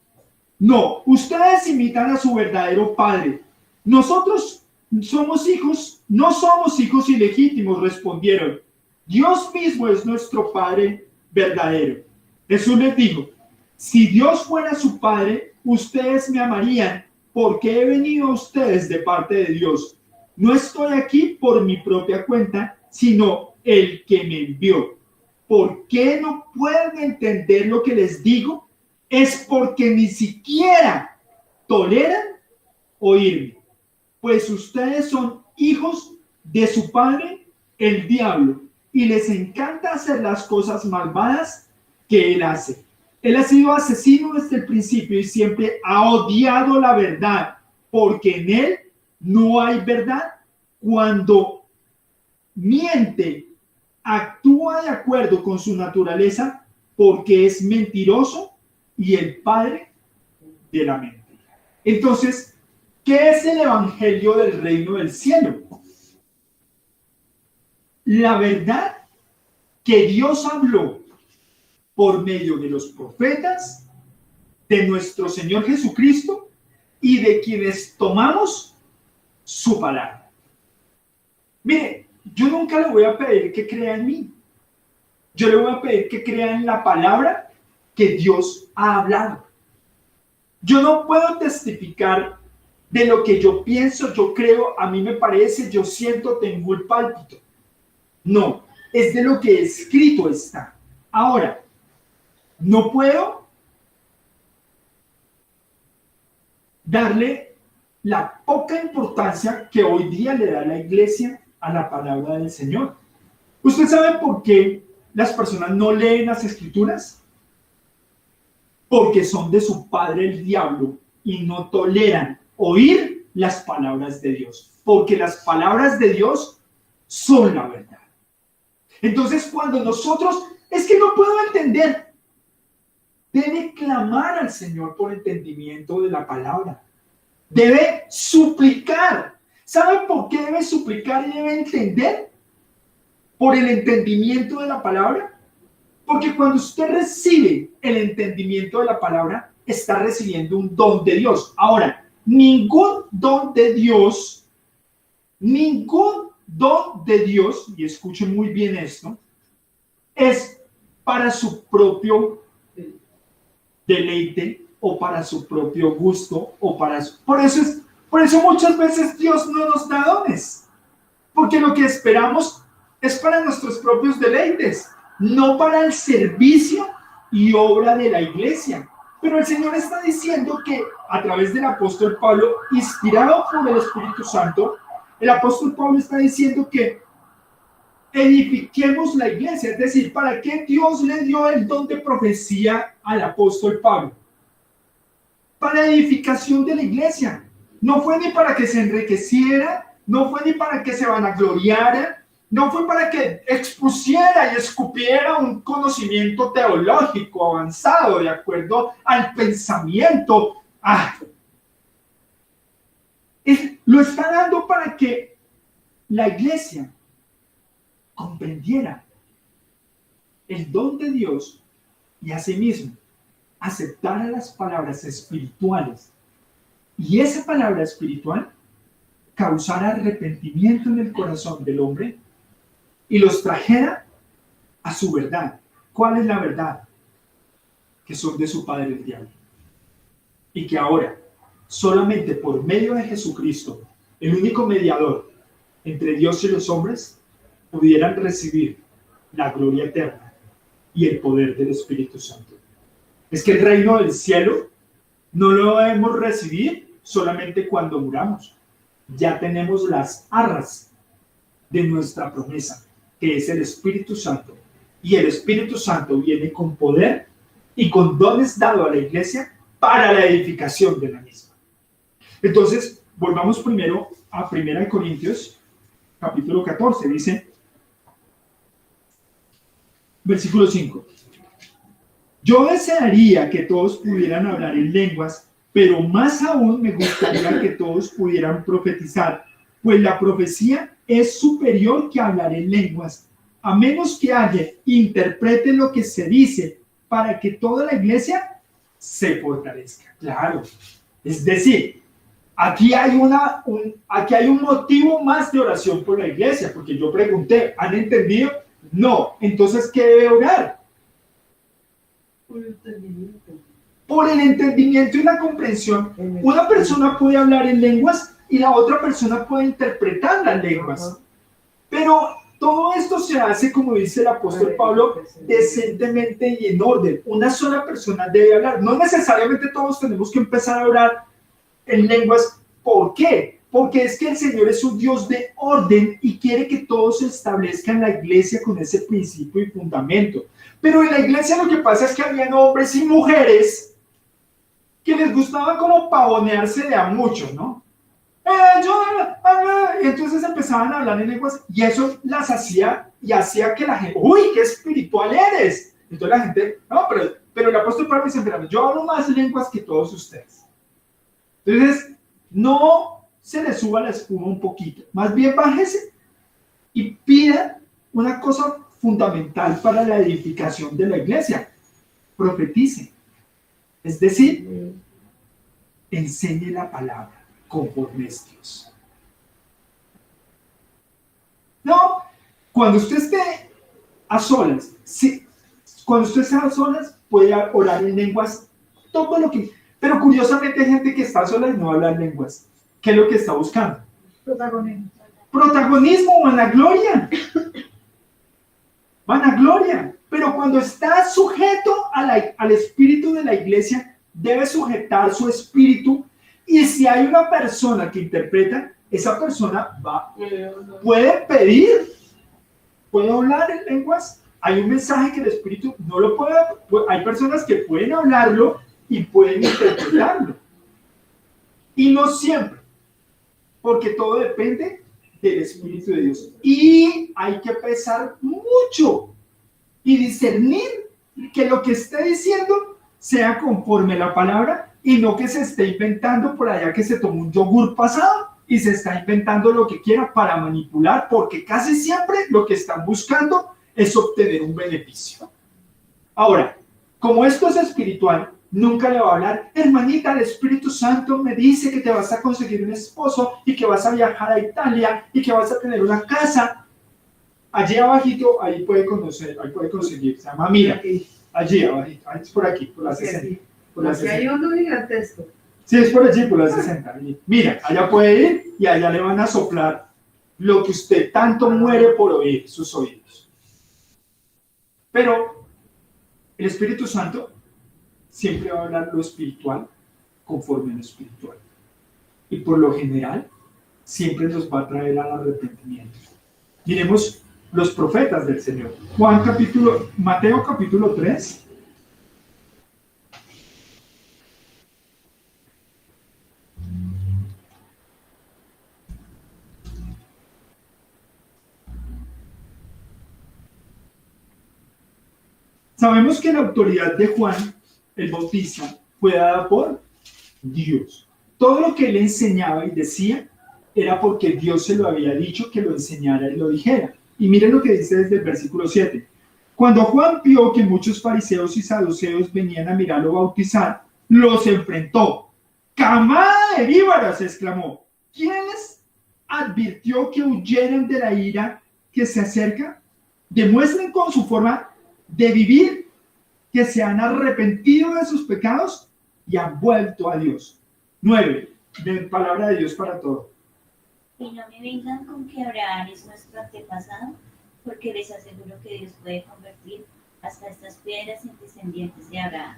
S2: No, ustedes imitan a su verdadero padre. Nosotros somos hijos, no somos hijos ilegítimos, respondieron. Dios mismo es nuestro Padre verdadero. Jesús les dijo, si Dios fuera su Padre, ustedes me amarían, porque he venido a ustedes de parte de Dios. No estoy aquí por mi propia cuenta, sino el que me envió. ¿Por qué no pueden entender lo que les digo? Es porque ni siquiera toleran oírme. Pues ustedes son hijos de su padre, el diablo, y les encanta hacer las cosas malvadas que él hace. Él ha sido asesino desde el principio y siempre ha odiado la verdad, porque en él no hay verdad. Cuando miente, actúa de acuerdo con su naturaleza, porque es mentiroso y el padre de la mentira. Entonces, ¿qué es el evangelio del reino del cielo? La verdad que Dios habló por medio de los profetas, de nuestro Señor Jesucristo y de quienes tomamos su palabra. Mire, yo nunca le voy a pedir que crea en mí. Yo le voy a pedir que crea en la palabra que Dios ha hablado. Yo no puedo testificar de lo que yo pienso, yo creo, a mí me parece, yo siento, tengo el pálpito. No, es de lo que escrito está. Ahora, no puedo darle la poca importancia que hoy día le da la iglesia a la palabra del Señor. ¿Usted sabe por qué las personas no leen las escrituras? Porque son de su padre el diablo y no toleran oír las palabras de Dios. Porque las palabras de Dios son la verdad. Entonces, cuando nosotros, es que no puedo entender, debe clamar al Señor por entendimiento de la palabra. Debe suplicar. ¿Saben por qué debe suplicar y debe entender? por el entendimiento de la palabra? Porque cuando usted recibe el entendimiento de la palabra, está recibiendo un don de Dios. Ahora, ningún don de Dios, y escuchen muy bien esto, es para su propio deleite o para su propio gusto o para su... Por eso muchas veces Dios no nos da dones, porque lo que esperamos es para nuestros propios deleites, no para el servicio y obra de la iglesia. Pero el Señor está diciendo que a través del apóstol Pablo, inspirado por el Espíritu Santo, el apóstol Pablo está diciendo que edifiquemos la iglesia. Es decir, ¿para qué Dios le dio el don de profecía al apóstol Pablo? Para edificación de la iglesia. No fue ni para que se enriqueciera, no fue ni para que se vanagloriara, no fue para que expusiera y escupiera un conocimiento teológico avanzado de acuerdo al pensamiento. Lo está dando para que la iglesia comprendiera el don de Dios y asimismo aceptara las palabras espirituales, y esa palabra espiritual causara arrepentimiento en el corazón del hombre y los trajera a su verdad. ¿Cuál es la verdad? Que son de su padre el diablo, y que ahora solamente por medio de Jesucristo, el único mediador entre Dios y los hombres, pudieran recibir la gloria eterna y el poder del Espíritu Santo. Es que el reino del cielo no lo debemos recibir solamente cuando muramos. Ya tenemos las arras de nuestra promesa, que es el Espíritu Santo. Y el Espíritu Santo viene con poder y con dones dados a la iglesia para la edificación de la misma. Entonces, volvamos primero a 1 Corintios, capítulo 14, dice, versículo 5. Yo desearía que todos pudieran hablar en lenguas, pero más aún me gustaría que todos pudieran profetizar, pues la profecía es superior que hablar en lenguas, a menos que alguien interprete lo que se dice para que toda la iglesia se fortalezca. Claro, es decir, aquí hay un motivo más de oración por la iglesia, porque yo pregunté, ¿han entendido? No. Entonces, ¿qué debe orar? Por el entendimiento y la comprensión. Una persona puede hablar en lenguas y la otra persona puede interpretar las lenguas. Pero todo esto se hace, como dice el apóstol Pablo, decentemente y en orden. Una sola persona debe hablar. No necesariamente todos tenemos que empezar a orar en lenguas. ¿Por qué? Porque es que el Señor es un Dios de orden y quiere que todos se establezcan en la iglesia con ese principio y fundamento. Pero en la iglesia lo que pasa es que habían hombres y mujeres que les gustaba como pavonearse de a muchos, ¿no? Y entonces empezaban a hablar en lenguas y eso las hacía y hacía que la gente, ¡uy, qué espiritual eres! Entonces la gente, no, pero el apóstol Pablo dice, yo hablo más lenguas que todos ustedes. Entonces, no se le suba la espuma un poquito, más bien bájese y pida una cosa fundamental para la edificación de la iglesia: profetice, es decir, enseñe la palabra conforme es Dios. No, cuando usted esté a solas, sí, cuando usted esté a solas puede orar en lenguas, todo lo que... Pero curiosamente hay gente que está sola y no habla en lenguas. ¿Qué es lo que está buscando?
S6: Protagonismo.
S2: Protagonismo, vanagloria. Vanagloria. Pero cuando está sujeto al espíritu de la iglesia, debe sujetar su espíritu. Y si hay una persona que interpreta, esa persona puede pedir, puede hablar en lenguas. Hay un mensaje que el espíritu no lo puede. Hay personas que pueden hablarlo y pueden interpretarlo. Y no siempre, porque todo depende del Espíritu de Dios. Y hay que pensar mucho y discernir que lo que esté diciendo sea conforme a la palabra y no que se esté inventando por allá que se tomó un yogur pasado y se está inventando lo que quiera para manipular, porque casi siempre lo que están buscando es obtener un beneficio. Ahora, como esto es espiritual, nunca le va a hablar, hermanita, el Espíritu Santo me dice que te vas a conseguir un esposo y que vas a viajar a Italia y que vas a tener una casa. Allí abajito, ahí puede conseguir, se llama Mira, allí abajito, es por aquí, por la 60. Por la 60.
S6: Hay uno gigantesco.
S2: Sí, es por allí, por la 60. Mira, allá puede ir y allá le van a soplar lo que usted tanto muere por oír, sus oídos. Pero el Espíritu Santo siempre va a hablar lo espiritual conforme a lo espiritual. Y por lo general, siempre nos va a traer al arrepentimiento. Miremos los profetas del Señor. Mateo capítulo 3. Sabemos que la autoridad de Juan el Bautista fue dada por Dios. Todo lo que él enseñaba y decía era porque Dios se lo había dicho que lo enseñara y lo dijera. Y miren lo que dice desde el versículo 7. Cuando Juan vio que muchos fariseos y saduceos venían a mirarlo bautizar, los enfrentó. ¡Camada de víboras!, exclamó. ¿Quién les advirtió que huyeran de la ira que se acerca? Demuestren con su forma de vivir que se han arrepentido de sus pecados y han vuelto a Dios. 9. De palabra de Dios para todo.
S5: Y no me vengan con que Abraham es nuestro antepasado, porque les aseguro que Dios puede convertir hasta estas piedras en descendientes de Abraham.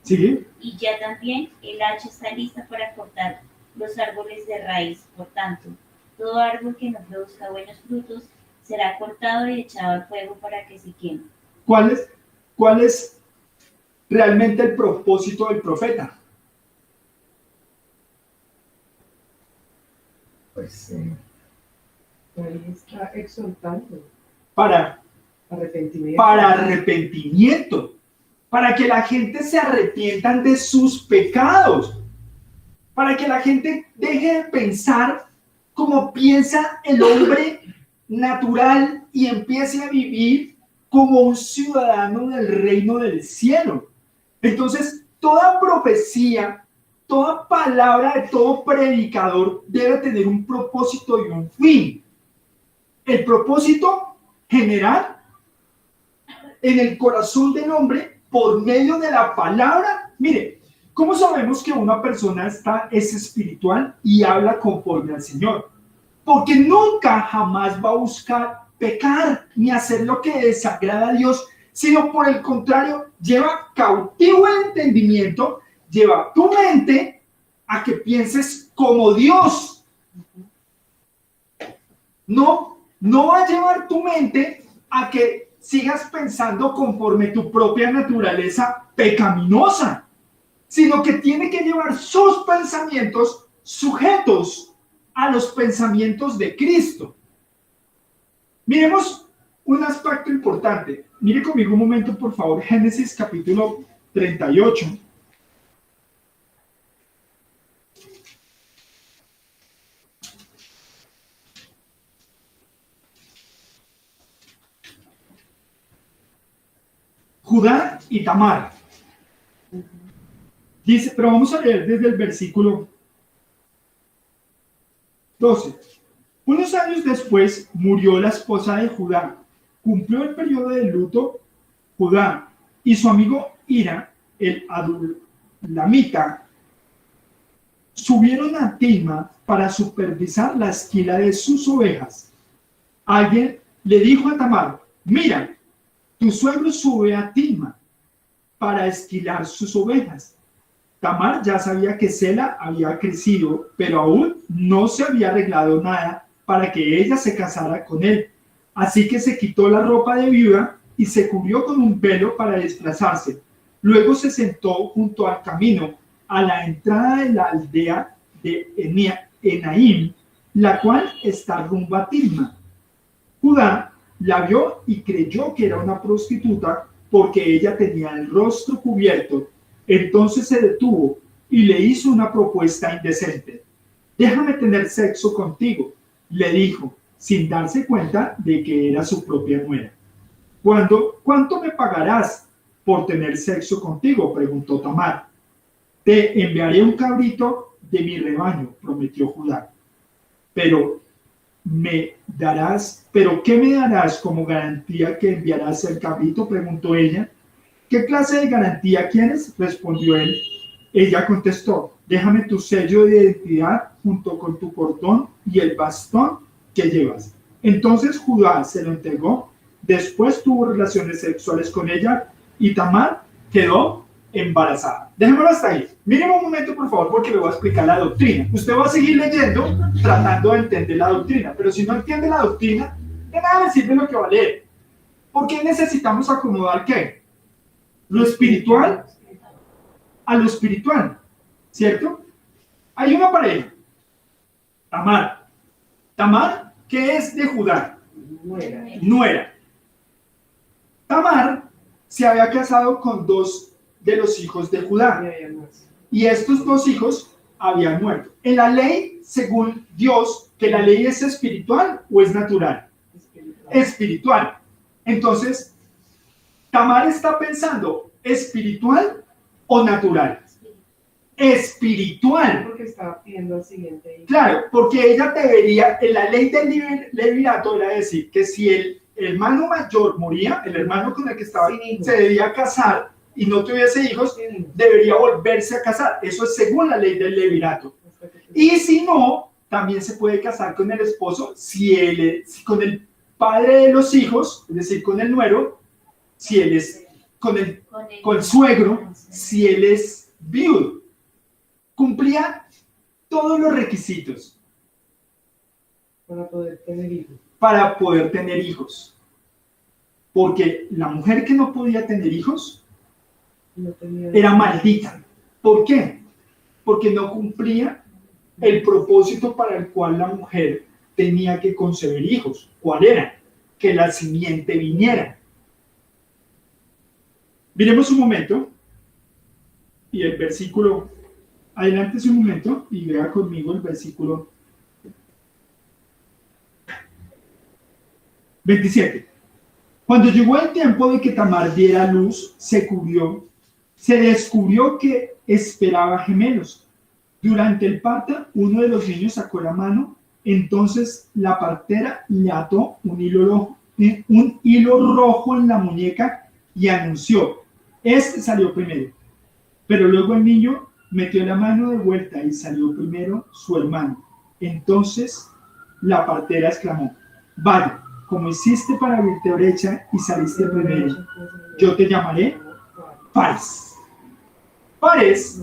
S2: ¿Sigue?
S5: Y ya también el hacha está lista para cortar los árboles de raíz. Por tanto, todo árbol que no produzca buenos frutos será cortado y echado al fuego para que se queme.
S2: ¿Cuál es realmente el propósito del profeta?
S6: Pues ahí está exhortando
S2: Para
S6: arrepentimiento.
S2: Arrepentimiento, para que la gente se arrepientan de sus pecados, para que la gente deje de pensar como piensa el hombre natural y empiece a vivir como un ciudadano del reino del cielo. Entonces, toda profecía, toda palabra de todo predicador debe tener un propósito y un fin. El propósito general en el corazón del hombre por medio de la palabra. Mire, ¿cómo sabemos que una persona es espiritual y habla conforme al Señor? Porque nunca jamás va a buscar pecar ni hacer lo que desagrada a Dios, sino por el contrario, lleva cautivo el entendimiento, lleva tu mente a que pienses como Dios. No va a llevar tu mente a que sigas pensando conforme tu propia naturaleza pecaminosa, sino que tiene que llevar sus pensamientos sujetos a los pensamientos de Cristo. Miremos un aspecto importante. Mire conmigo un momento, por favor, Génesis capítulo 38. Judá y Tamar. Dice, pero vamos a leer desde el versículo 12. Unos años después murió la esposa de Judá. Cumplió el periodo de luto Judá y su amigo Hira, el adulamita, subieron a Timna para supervisar la esquila de sus ovejas. Alguien le dijo a Tamar, mira, tu suegro sube a Timna para esquilar sus ovejas. Tamar ya sabía que Sela había crecido, pero aún no se había arreglado nada para que ella se casara con él. Así que se quitó la ropa de viuda y se cubrió con un velo para desplazarse. Luego se sentó junto al camino a la entrada de la aldea de Enaim, la cual está rumbo a Timna. Judá la vio y creyó que era una prostituta porque ella tenía el rostro cubierto. Entonces se detuvo y le hizo una propuesta indecente. déjame tener sexo contigo, le dijo, sin darse cuenta de que era su propia nuera. ¿Cuánto me pagarás por tener sexo contigo?, preguntó Tamar. Te enviaré un cabrito de mi rebaño, prometió Judá. ¿Pero qué me darás como garantía que enviarás el cabrito?, preguntó ella. ¿Qué clase de garantía quieres?, respondió él. Ella contestó, déjame tu sello de identidad junto con tu cordón y el bastón que llevas. Entonces Judá se lo entregó, después tuvo relaciones sexuales con ella y Tamar quedó embarazada. Dejémoslo hasta ahí. Miren un momento, por favor, porque le voy a explicar la doctrina. Usted va a seguir leyendo, tratando de entender la doctrina, pero si no entiende la doctrina, de nada le sirve lo que va a leer. ¿Por qué necesitamos acomodar qué? Lo espiritual a lo espiritual, ¿cierto? Hay una pareja, Tamar, que es de Judá, nuera. Tamar se había casado con 2 de los hijos de Judá, y estos 2 hijos habían muerto. En la ley, según Dios, que la ley es espiritual o es natural, espiritual. Entonces, Tamar está pensando, ¿espiritual o natural? Espiritual.
S6: Porque estaba pidiendo el siguiente.
S2: Claro, porque ella debería, en la ley del levirato era decir que si el hermano mayor moría, el hermano con el que estaba se debía casar y no tuviese hijos, debería volverse a casar. Eso es según la ley del levirato. Y si no, también se puede casar con el esposo, con el padre de los hijos, es decir, con el nuero, si él es con el suegro, si él es viudo. Cumplía todos los requisitos
S6: para poder
S2: tener hijos. Porque la mujer que no podía tener hijos era maldita. ¿Por qué? Porque no cumplía el propósito para el cual la mujer tenía que concebir hijos. ¿Cuál era? Que la simiente viniera. Miremos un momento y el versículo, adelántese un momento y vea conmigo el versículo 27. Cuando llegó el tiempo de que Tamar diera a luz, se descubrió que esperaba gemelos. Durante el parto, uno de los niños sacó la mano, entonces la partera le ató un hilo rojo en la muñeca y anunció, este salió primero. Pero luego el niño metió la mano de vuelta y salió primero su hermano. Entonces la partera exclamó, vaya, como hiciste para abrirte brecha y saliste primero, yo te llamaré Fares. Fares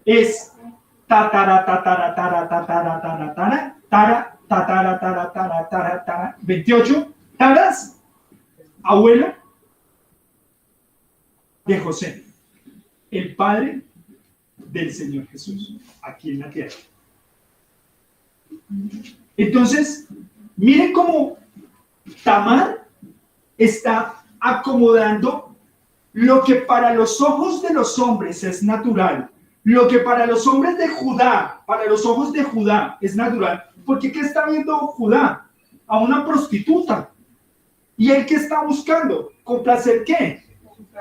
S2: es tatara 28 taras, abuelo de José, el padre del Señor Jesús, aquí en la tierra. Entonces, miren cómo Tamar está acomodando lo que para los ojos de los hombres es natural, lo que para los hombres de Judá, para los ojos de Judá es natural. Porque ¿qué está viendo Judá? A una prostituta. ¿Y él qué está buscando? ¿Complacer qué?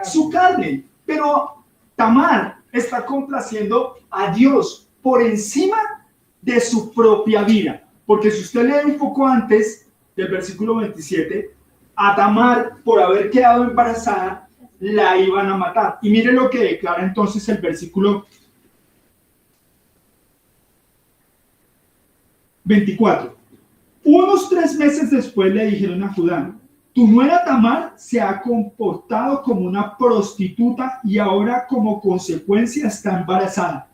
S2: Su carne. Pero Tamar está complaciendo a Dios por encima de su propia vida. Porque si usted lee un poco antes del versículo 27, a Tamar, por haber quedado embarazada, la iban a matar. Y mire lo que declara entonces el versículo 24. Unos 3 meses después le dijeron a Judá, tu nuera Tamar se ha comportado como una prostituta y ahora como consecuencia está embarazada.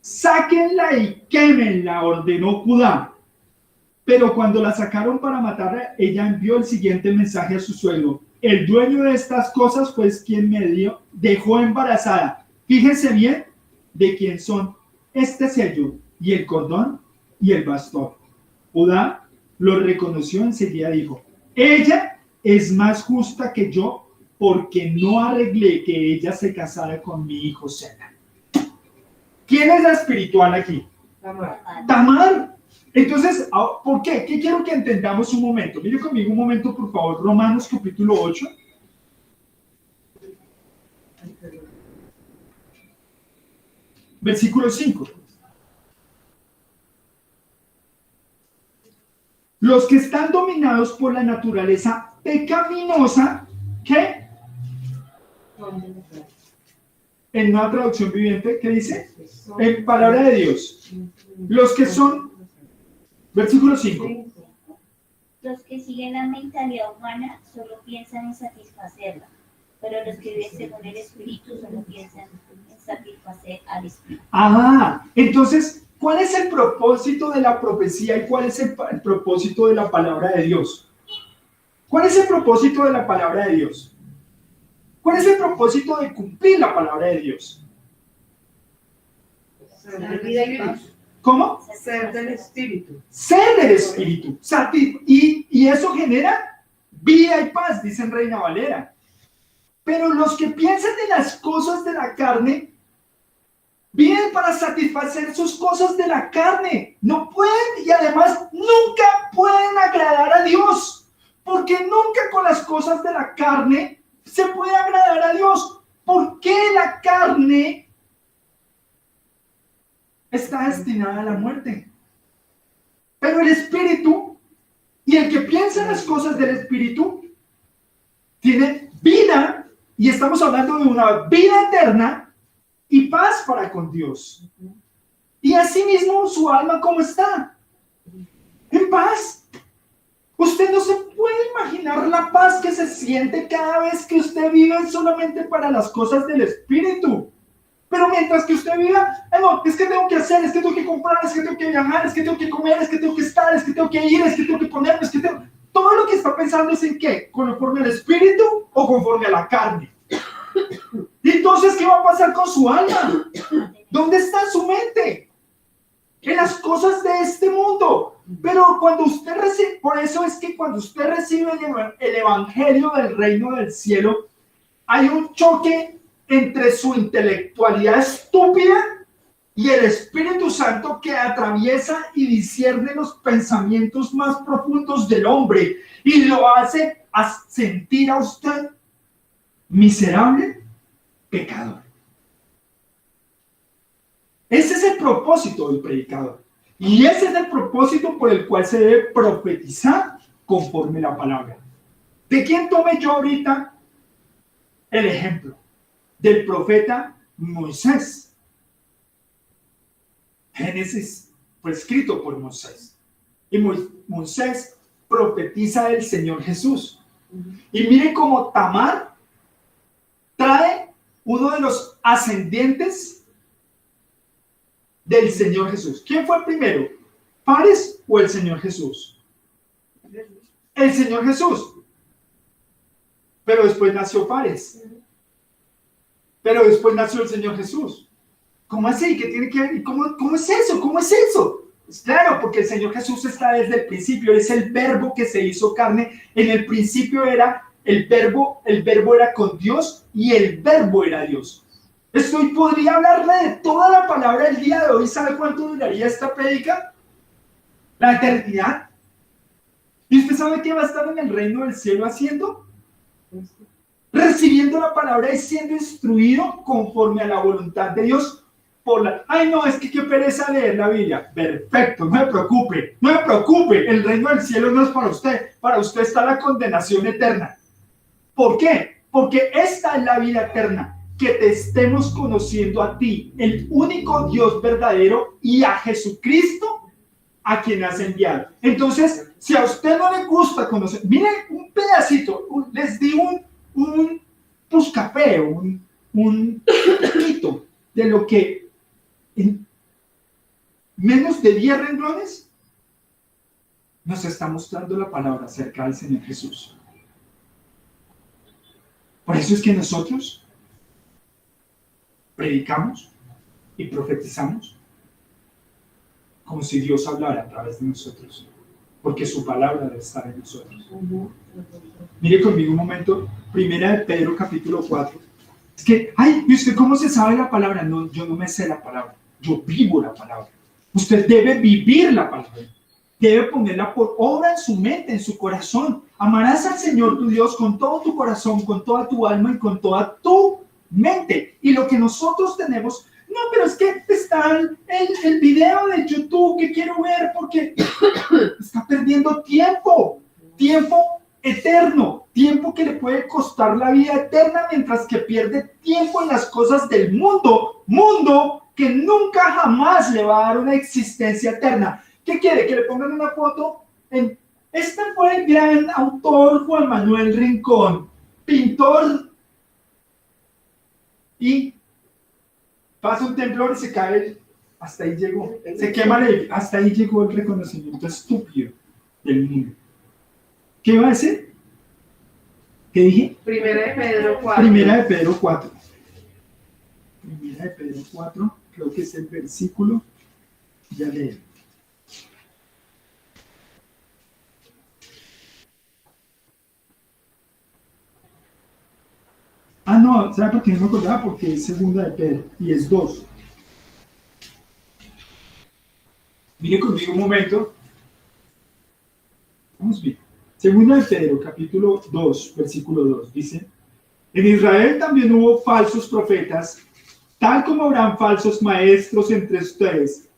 S2: Sáquenla y quémenla, ordenó Judá. Pero cuando la sacaron para matarla, ella envió el siguiente mensaje a su suegro. El dueño de estas cosas fue quien me dejó embarazada. Fíjense bien de quién son este sello y el cordón y el bastón. Judá lo reconoció enseguida, dijo, ella es más justa que yo porque no arreglé que ella se casara con mi hijo Sela. ¿Quién es la espiritual aquí?
S6: Tamar.
S2: Tamar. Entonces, ¿por qué? ¿Qué quiero que entendamos un momento? Mire conmigo un momento, por favor, Romanos capítulo 8. Versículo 5. Los que están dominados por la naturaleza pecaminosa, ¿qué? En una traducción viviente, ¿qué dice? En palabra de Dios. Los que son, versículo 5.
S5: Los que siguen la mentalidad humana solo piensan en satisfacerla, pero los que viven según el Espíritu solo piensan en satisfacer al Espíritu.
S2: Ah, entonces, ¿cuál es el propósito de la profecía y cuál es el propósito de la palabra de Dios? ¿Cuál es el propósito de la palabra de Dios? ¿Cuál es el propósito de cumplir la palabra de Dios?
S6: Ser de vida y paz.
S2: ¿Cómo?
S6: Ser del Espíritu.
S2: Ser del Espíritu. Y eso genera vida y paz, dice en Reina Valera. Pero los que piensan en las cosas de la carne, viven para satisfacer sus cosas de la carne. No pueden y además nunca pueden agradar a Dios. Porque nunca con las cosas de la carne se puede agradar a Dios. ¿Por qué la carne está destinada a la muerte? Pero el Espíritu, y el que piensa en las cosas del Espíritu, tiene vida, y estamos hablando de una vida eterna y paz para con Dios. Y asimismo su alma, ¿cómo está? En paz. Usted no se puede imaginar la paz que se siente cada vez que usted vive solamente para las cosas del Espíritu. Pero mientras que usted viva, no, es que tengo que hacer, es que tengo que comprar, es que tengo que viajar, es que tengo que comer, es que tengo que estar, es que tengo que ir, es que tengo que ponerme, es que tengo... Todo lo que está pensando es en qué, conforme al Espíritu o conforme a la carne. Y entonces, ¿qué va a pasar con su alma? ¿Dónde está su mente? En las cosas de este mundo. Pero cuando usted recibe, por eso es que cuando usted recibe el evangelio del reino del cielo, hay un choque entre su intelectualidad estúpida y el Espíritu Santo que atraviesa y discierne los pensamientos más profundos del hombre y lo hace sentir a usted miserable, pecador. Ese es el propósito del predicador. Y ese es el propósito por el cual se debe profetizar conforme la palabra. ¿De quién tome yo ahorita el ejemplo? Del profeta Moisés. Génesis fue escrito por Moisés. Y Moisés profetiza del Señor Jesús. Y mire cómo Tamar trae uno de los ascendientes del Señor Jesús. ¿Quién fue el primero? ¿Fares o el Señor Jesús? El Señor Jesús. Pero después nació Fares. Pero después nació el Señor Jesús. ¿Cómo así? ¿Qué tiene que ver? ¿Cómo es eso? ¿Cómo es eso? Pues claro, porque el Señor Jesús está desde el principio. Es el verbo que se hizo carne. En el principio era el verbo era con Dios y el verbo era Dios. Podría hablarle de toda la palabra el día de hoy. ¿Sabe cuánto duraría esta prédica? La eternidad. ¿Y usted sabe qué va a estar en el reino del cielo haciendo? Recibiendo la palabra y siendo instruido conforme a la voluntad de Dios. Ay, no, es que qué pereza leer la Biblia. Perfecto, no me preocupe, no me preocupe. El reino del cielo no es para usted. Para usted está la condenación eterna. ¿Por qué? Porque esta es la vida eterna. Que te estemos conociendo a ti, el único Dios verdadero, y a Jesucristo, a quien has enviado. Entonces, si a usted no le gusta conocer, mire un pedacito, les di un buscapé, un poquito de lo que en menos de 10 renglones nos está mostrando la palabra acerca del Señor Jesús. Por eso es que nosotros predicamos y profetizamos como si Dios hablara a través de nosotros, porque su palabra debe estar en nosotros. Mire conmigo un momento, Primera de Pedro capítulo 4. Es que, ¿y usted cómo se sabe la palabra? No, yo no me sé la palabra. yo vivo la palabra. Usted debe vivir la palabra. Debe ponerla por obra en su mente, en su corazón. Amarás al Señor tu Dios con todo tu corazón, con toda tu alma y con toda tu mente. Y lo que nosotros tenemos, no, pero es que está el video de YouTube que quiero ver porque está perdiendo tiempo eterno, tiempo que le puede costar la vida eterna mientras que pierde tiempo en las cosas del mundo que nunca jamás le va a dar una existencia eterna. ¿Qué quiere? ¿Que le pongan una foto? Este fue el gran autor Juan Manuel Rincón, pintor, y pasa un temblor y se cae, hasta ahí llegó, se quema, hasta ahí llegó el reconocimiento estúpido del mundo. ¿Qué va a decir? ¿Qué dije?
S6: Primera de Pedro 4.
S2: Primera de Pedro 4. Primera de Pedro 4, creo que es el versículo, ya leí. No, ¿sabe por qué no me acordaba? Porque es segunda de Pedro y es 2. Mire conmigo un momento. Vamos bien. Segunda de Pedro, capítulo 2, versículo 2, dice: en Israel también hubo falsos profetas, tal como habrán falsos maestros entre ustedes.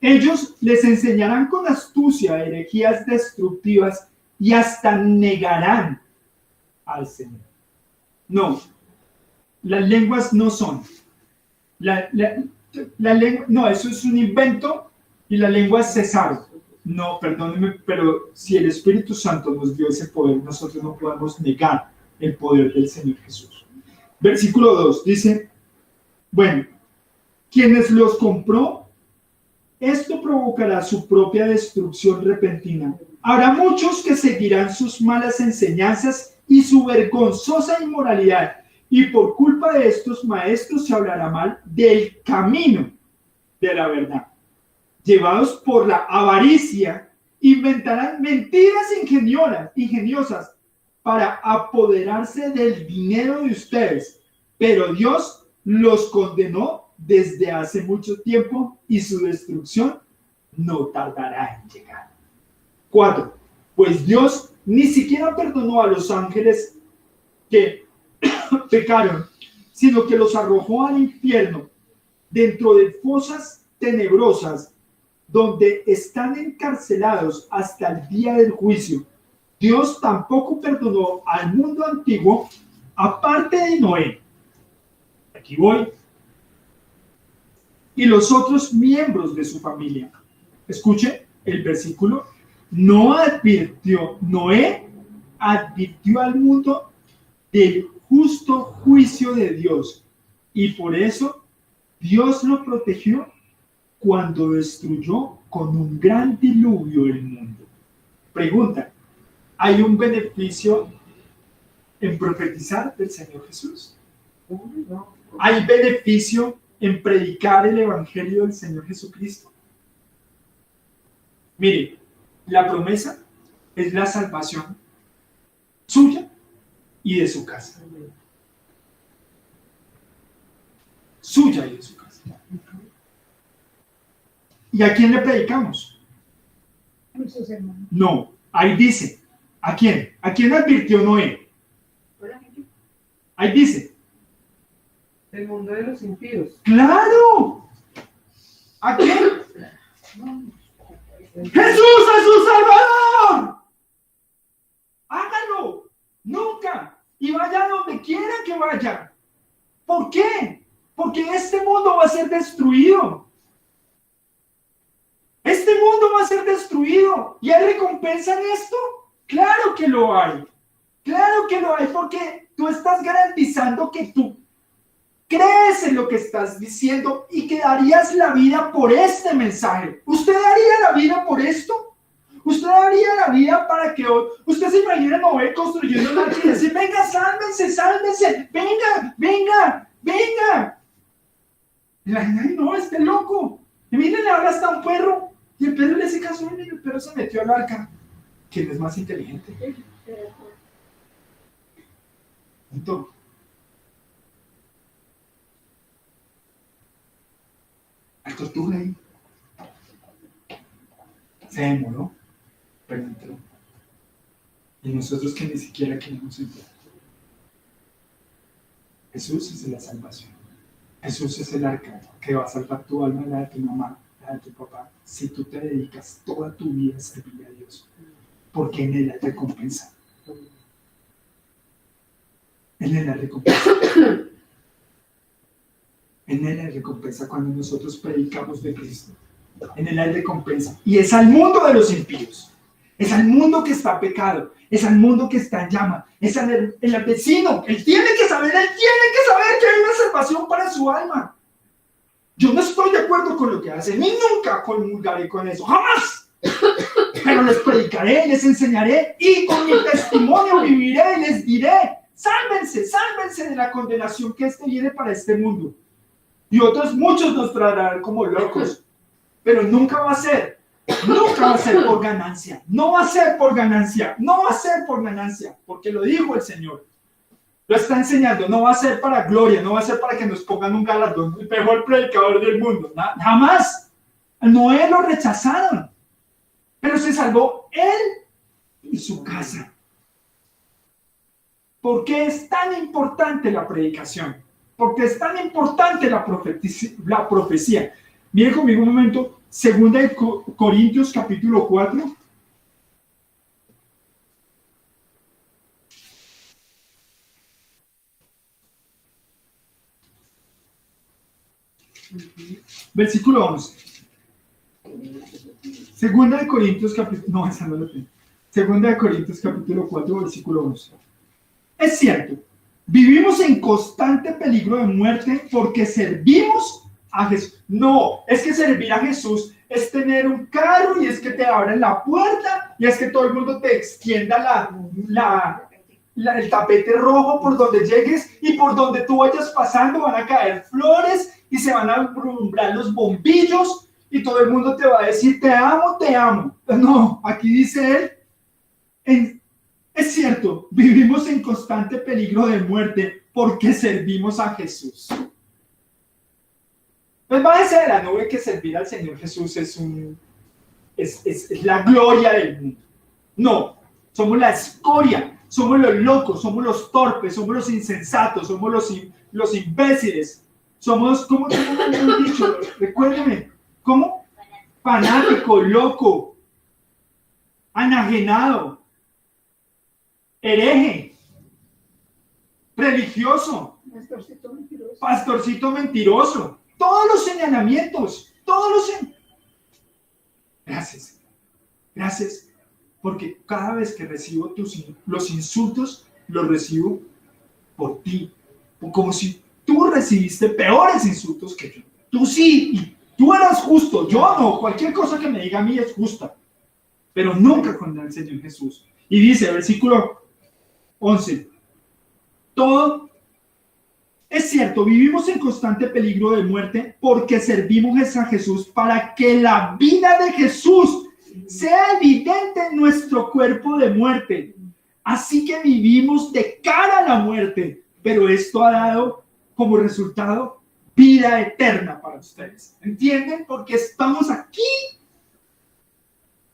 S2: Ellos les enseñarán con astucia herejías destructivas y hasta negarán al Señor. No, las lenguas no son. La lengua, no, eso es un invento y la lengua es César. No, perdónenme, pero si el Espíritu Santo nos dio ese poder, nosotros no podemos negar el poder del Señor Jesús. Versículo 2 dice: bueno, quienes los compró, esto provocará su propia destrucción repentina. Habrá muchos que seguirán sus malas enseñanzas y su vergonzosa inmoralidad, y por culpa de estos maestros se hablará mal del camino de la verdad. Llevados por la avaricia, inventarán mentiras ingeniosas para apoderarse del dinero de ustedes, pero Dios los condenó desde hace mucho tiempo y su destrucción no tardará en llegar. 4. Pues Dios ni siquiera perdonó a los ángeles que pecaron, sino que los arrojó al infierno, dentro de fosas tenebrosas, donde están encarcelados hasta el día del juicio. Dios tampoco perdonó al mundo antiguo, aparte de Noé. Aquí voy. Y los otros miembros de su familia. Escuche el versículo. Noé advirtió al mundo del justo juicio de Dios, y por eso Dios lo protegió cuando destruyó con un gran diluvio el mundo. Pregunta: ¿hay un beneficio en profetizar del Señor Jesús? ¿Hay beneficio en predicar el Evangelio del Señor Jesucristo? Mire, la promesa es la salvación suya y de su casa. Suya y de su casa. ¿Y a quién le predicamos? No, ahí dice. ¿A quién? ¿A quién advirtió Noé? Ahí dice.
S6: El mundo de los impíos.
S2: ¡Claro! ¿A quién? ¡Jesús es su Salvador! Hágalo. Nunca. Y vaya donde quiera que vaya. ¿Por qué? Porque este mundo va a ser destruido. Este mundo va a ser destruido. ¿Y hay recompensa en esto? Claro que lo hay. Claro que lo hay, porque tú estás garantizando que tú crees en lo que estás diciendo y que darías la vida por este mensaje. ¿Usted daría la vida por esto? ¿Usted daría la vida para que usted se imagina Noé construyendo una arca y decir: venga, sálvense, sálvense, venga, venga, venga? Y la gente: ay, no, este loco. Y miren, le habla hasta un perro. Y el perro le hace caso y el perro se metió al arca. ¿Quién es más inteligente? Punto. La tortuga ahí. Se demoró, pero entró. Y nosotros que ni siquiera queremos entrar. Jesús es la salvación. Jesús es el arca que va a salvar tu alma, la de tu mamá, la de tu papá, si tú te dedicas toda tu vida a servir a Dios. Porque en Él hay recompensa. En Él hay recompensa. En Él hay recompensa cuando nosotros predicamos de Cristo. En Él hay recompensa. Y es al mundo de los impíos. Es al mundo que está pecado. Es al mundo que está en llama. Es el vecino. Él tiene que saber que hay una salvación para su alma. Yo no estoy de acuerdo con lo que hacen. Ni nunca comulgaré con eso. ¡Jamás! Pero les predicaré, les enseñaré. Y con mi testimonio viviré y les diré: sálvense, sálvense de la condenación que viene para este mundo. Y otros muchos nos tratarán como locos. Pero nunca va a ser por ganancia. No va a ser por ganancia. No va a ser por ganancia. Porque lo dijo el Señor. Lo está enseñando. No va a ser para gloria. No va a ser para que nos pongan un galardón. El mejor predicador del mundo. Jamás. A Noé lo rechazaron. Pero se salvó él y su casa. ¿Por qué es tan importante la predicación? Porque es tan importante la profecía. Miren conmigo un momento, 2 Corintios capítulo 4. Versículo 11. 2 Corintios capítulo... No, esa no la tengo. 2 Corintios capítulo 4, versículo 11. Es cierto, vivimos en constante peligro de muerte porque servimos a Jesús. No, es que servir a Jesús es tener un carro y es que te abren la puerta y es que todo el mundo te extienda el tapete rojo por donde llegues y por donde tú vayas pasando van a caer flores y se van a alumbrar los bombillos y todo el mundo te va a decir: te amo, te amo. No, aquí dice él, es cierto, vivimos en constante peligro de muerte porque servimos a Jesús. Pues bájese de la nube que servir al Señor Jesús es la gloria del mundo. No, somos la escoria, somos los locos, somos los torpes, somos los insensatos, somos los imbéciles. Somos, ¿cómo te lo he dicho? Recuérdeme, ¿cómo? Fanático, loco, enajenado, hereje, religioso, pastorcito mentiroso. Todos los señalamientos, Gracias, gracias, porque cada vez que recibo los insultos, los recibo por ti, como si tú recibiste peores insultos que yo. Tú sí, y tú eras justo, yo no, cualquier cosa que me diga a mí es justa, pero nunca con el Señor Jesús. Y dice, versículo 11, todo es cierto, vivimos en constante peligro de muerte porque servimos a Jesús para que la vida de Jesús sea evidente en nuestro cuerpo de muerte. Así que vivimos de cara a la muerte, pero esto ha dado como resultado vida eterna para ustedes. ¿Entienden? Porque estamos aquí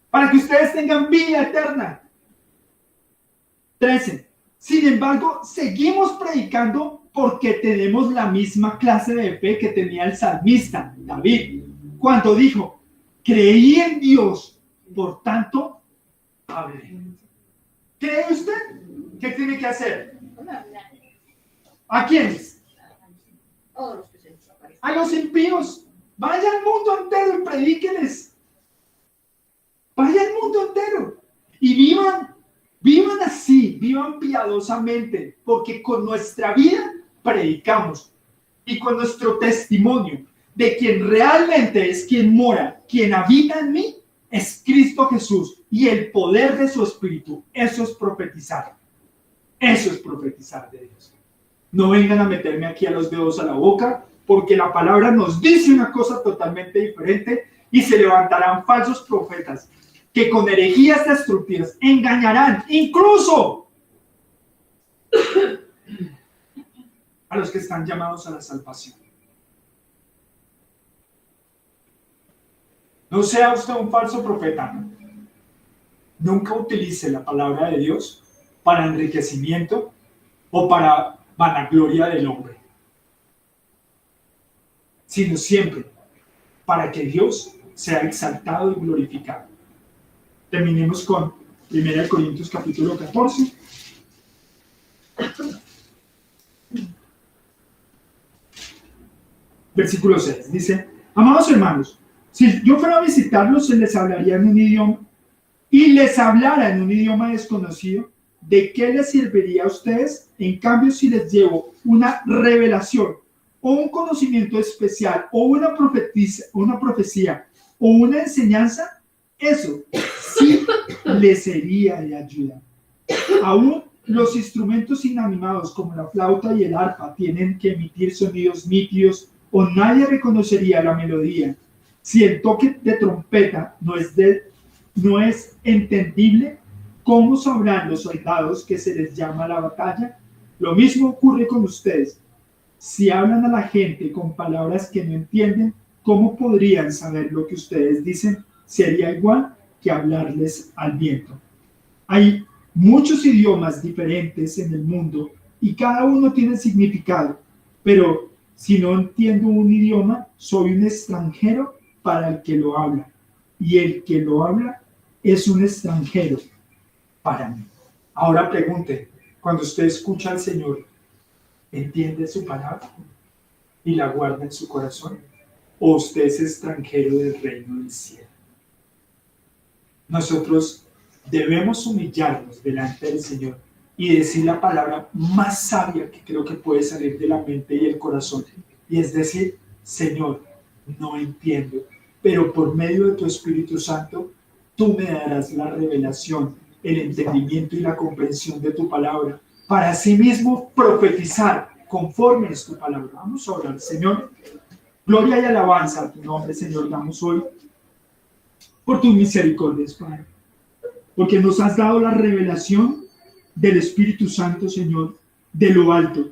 S2: para que ustedes tengan vida eterna. 13. Sin embargo, seguimos predicando porque tenemos la misma clase de fe que tenía el salmista David, cuando dijo: creí en Dios, por tanto, hablé. ¿Cree usted? ¿Qué tiene que hacer? ¿A quiénes? A los impíos. Vaya al mundo entero y predíqueles. Vaya al mundo entero. Y vivan así, vivan piadosamente, porque con nuestra vida predicamos y con nuestro testimonio de quien realmente es quien mora, quien habita en mí, es Cristo Jesús y el poder de su Espíritu. Eso es profetizar. Eso es profetizar de Dios. No vengan a meterme aquí a los dedos a la boca, porque la palabra nos dice una cosa totalmente diferente y se levantarán falsos profetas que con herejías destructivas engañarán incluso a los que están llamados a la salvación. No sea usted un falso profeta. Nunca utilice la palabra de Dios para enriquecimiento o para vanagloria del hombre, sino siempre para que Dios sea exaltado y glorificado. Terminemos con 1 Corintios capítulo 14. Versículo 6. Dice: amados hermanos, si yo fuera a visitarlos, se les hablaría en un idioma y les hablara en un idioma desconocido, ¿de qué les serviría a ustedes? En cambio, si les llevo una revelación o un conocimiento especial o una profecía o una enseñanza, eso sí les sería de ayuda. Aún los instrumentos inanimados como la flauta y el arpa tienen que emitir sonidos nítidos o nadie reconocería la melodía. Si el toque de trompeta no es entendible, ¿cómo sabrán los soldados que se les llama a la batalla? Lo mismo ocurre con ustedes. Si hablan a la gente con palabras que no entienden, ¿cómo podrían saber lo que ustedes dicen? Sería igual que hablarles al viento. Hay muchos idiomas diferentes en el mundo y cada uno tiene significado, pero si no entiendo un idioma, soy un extranjero para el que lo habla, y el que lo habla es un extranjero para mí. Ahora pregunte, cuando usted escucha al Señor, ¿entiende su palabra y la guarda en su corazón? ¿O usted es extranjero del reino del cielo? Nosotros debemos humillarnos delante del Señor y decir la palabra más sabia que creo que puede salir de la mente y el corazón, y es decir: Señor, no entiendo, pero por medio de tu Espíritu Santo, tú me darás la revelación, el entendimiento y la comprensión de tu palabra, para así mismo profetizar conforme es tu palabra. Vamos a orar. Señor, gloria y alabanza a tu nombre, Señor, damos hoy por tus misericordias, Padre, porque nos has dado la revelación del Espíritu Santo, Señor, de lo alto.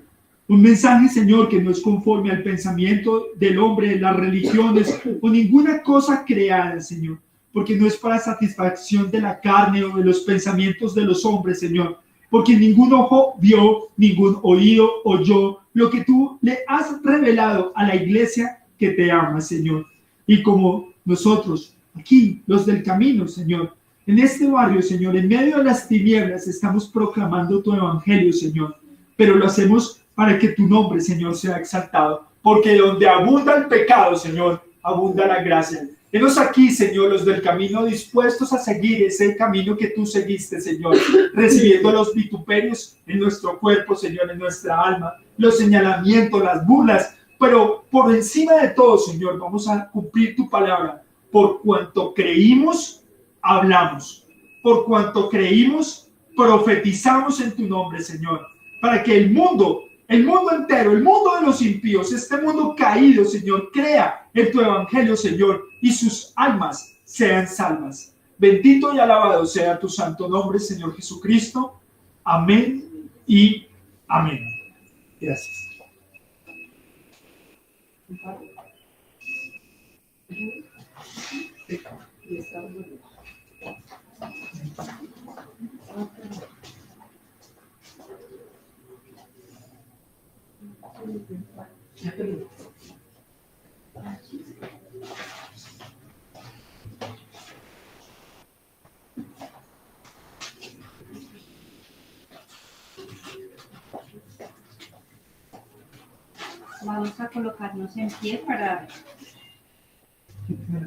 S2: Un mensaje, Señor, que no es conforme al pensamiento del hombre, de las religiones o ninguna cosa creada, Señor, porque no es para satisfacción de la carne o de los pensamientos de los hombres, Señor, porque ningún ojo vio, ningún oído oyó lo que tú le has revelado a la iglesia que te ama, Señor. Y como nosotros, aquí, los del camino, Señor, en este barrio, Señor, en medio de las tinieblas, estamos proclamando tu evangelio, Señor, pero lo hacemos para que tu nombre, Señor, sea exaltado, porque donde abunda el pecado, Señor, abunda la gracia. Venos aquí, Señor, los del camino, dispuestos a seguir ese camino que tú seguiste, Señor, recibiendo los vituperios en nuestro cuerpo, Señor, en nuestra alma, los señalamientos, las burlas, pero por encima de todo, Señor, vamos a cumplir tu palabra. Por cuanto creímos, hablamos. Por cuanto creímos, profetizamos en tu nombre, Señor, para que el mundo entero, el mundo de los impíos, este mundo caído, Señor, crea en tu evangelio, Señor, y sus almas sean salvas. Bendito y alabado sea tu santo nombre, Señor Jesucristo. Amén y amén. Gracias.
S1: Vamos a colocarnos en pie para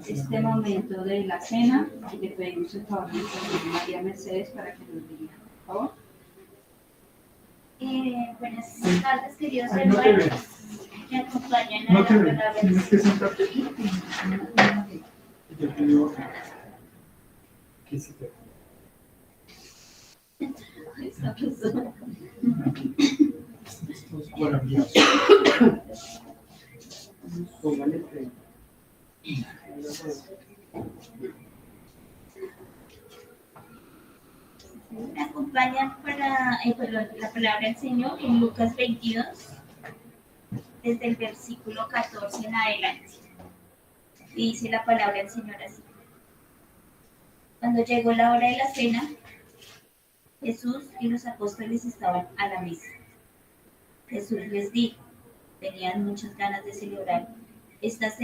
S1: este momento de la cena y le pedimos el favor a nuestra María Mercedes para que nos diga, por favor.
S5: Buenas tardes, queridos hermanos. Me acompañan a
S2: No
S5: la
S2: te veo.
S5: palabra.
S2: Tienes que sentarte aquí. Yo te digo que se te... Estos maravillosos. Póngale 30.
S5: Me acompañan para la palabra del Señor en Lucas 22, desde el versículo 14 en adelante. Y dice la palabra del Señor así. Cuando llegó la hora de la cena, Jesús y los apóstoles estaban a la mesa. Jesús les dijo, tenían muchas ganas de celebrar esta cena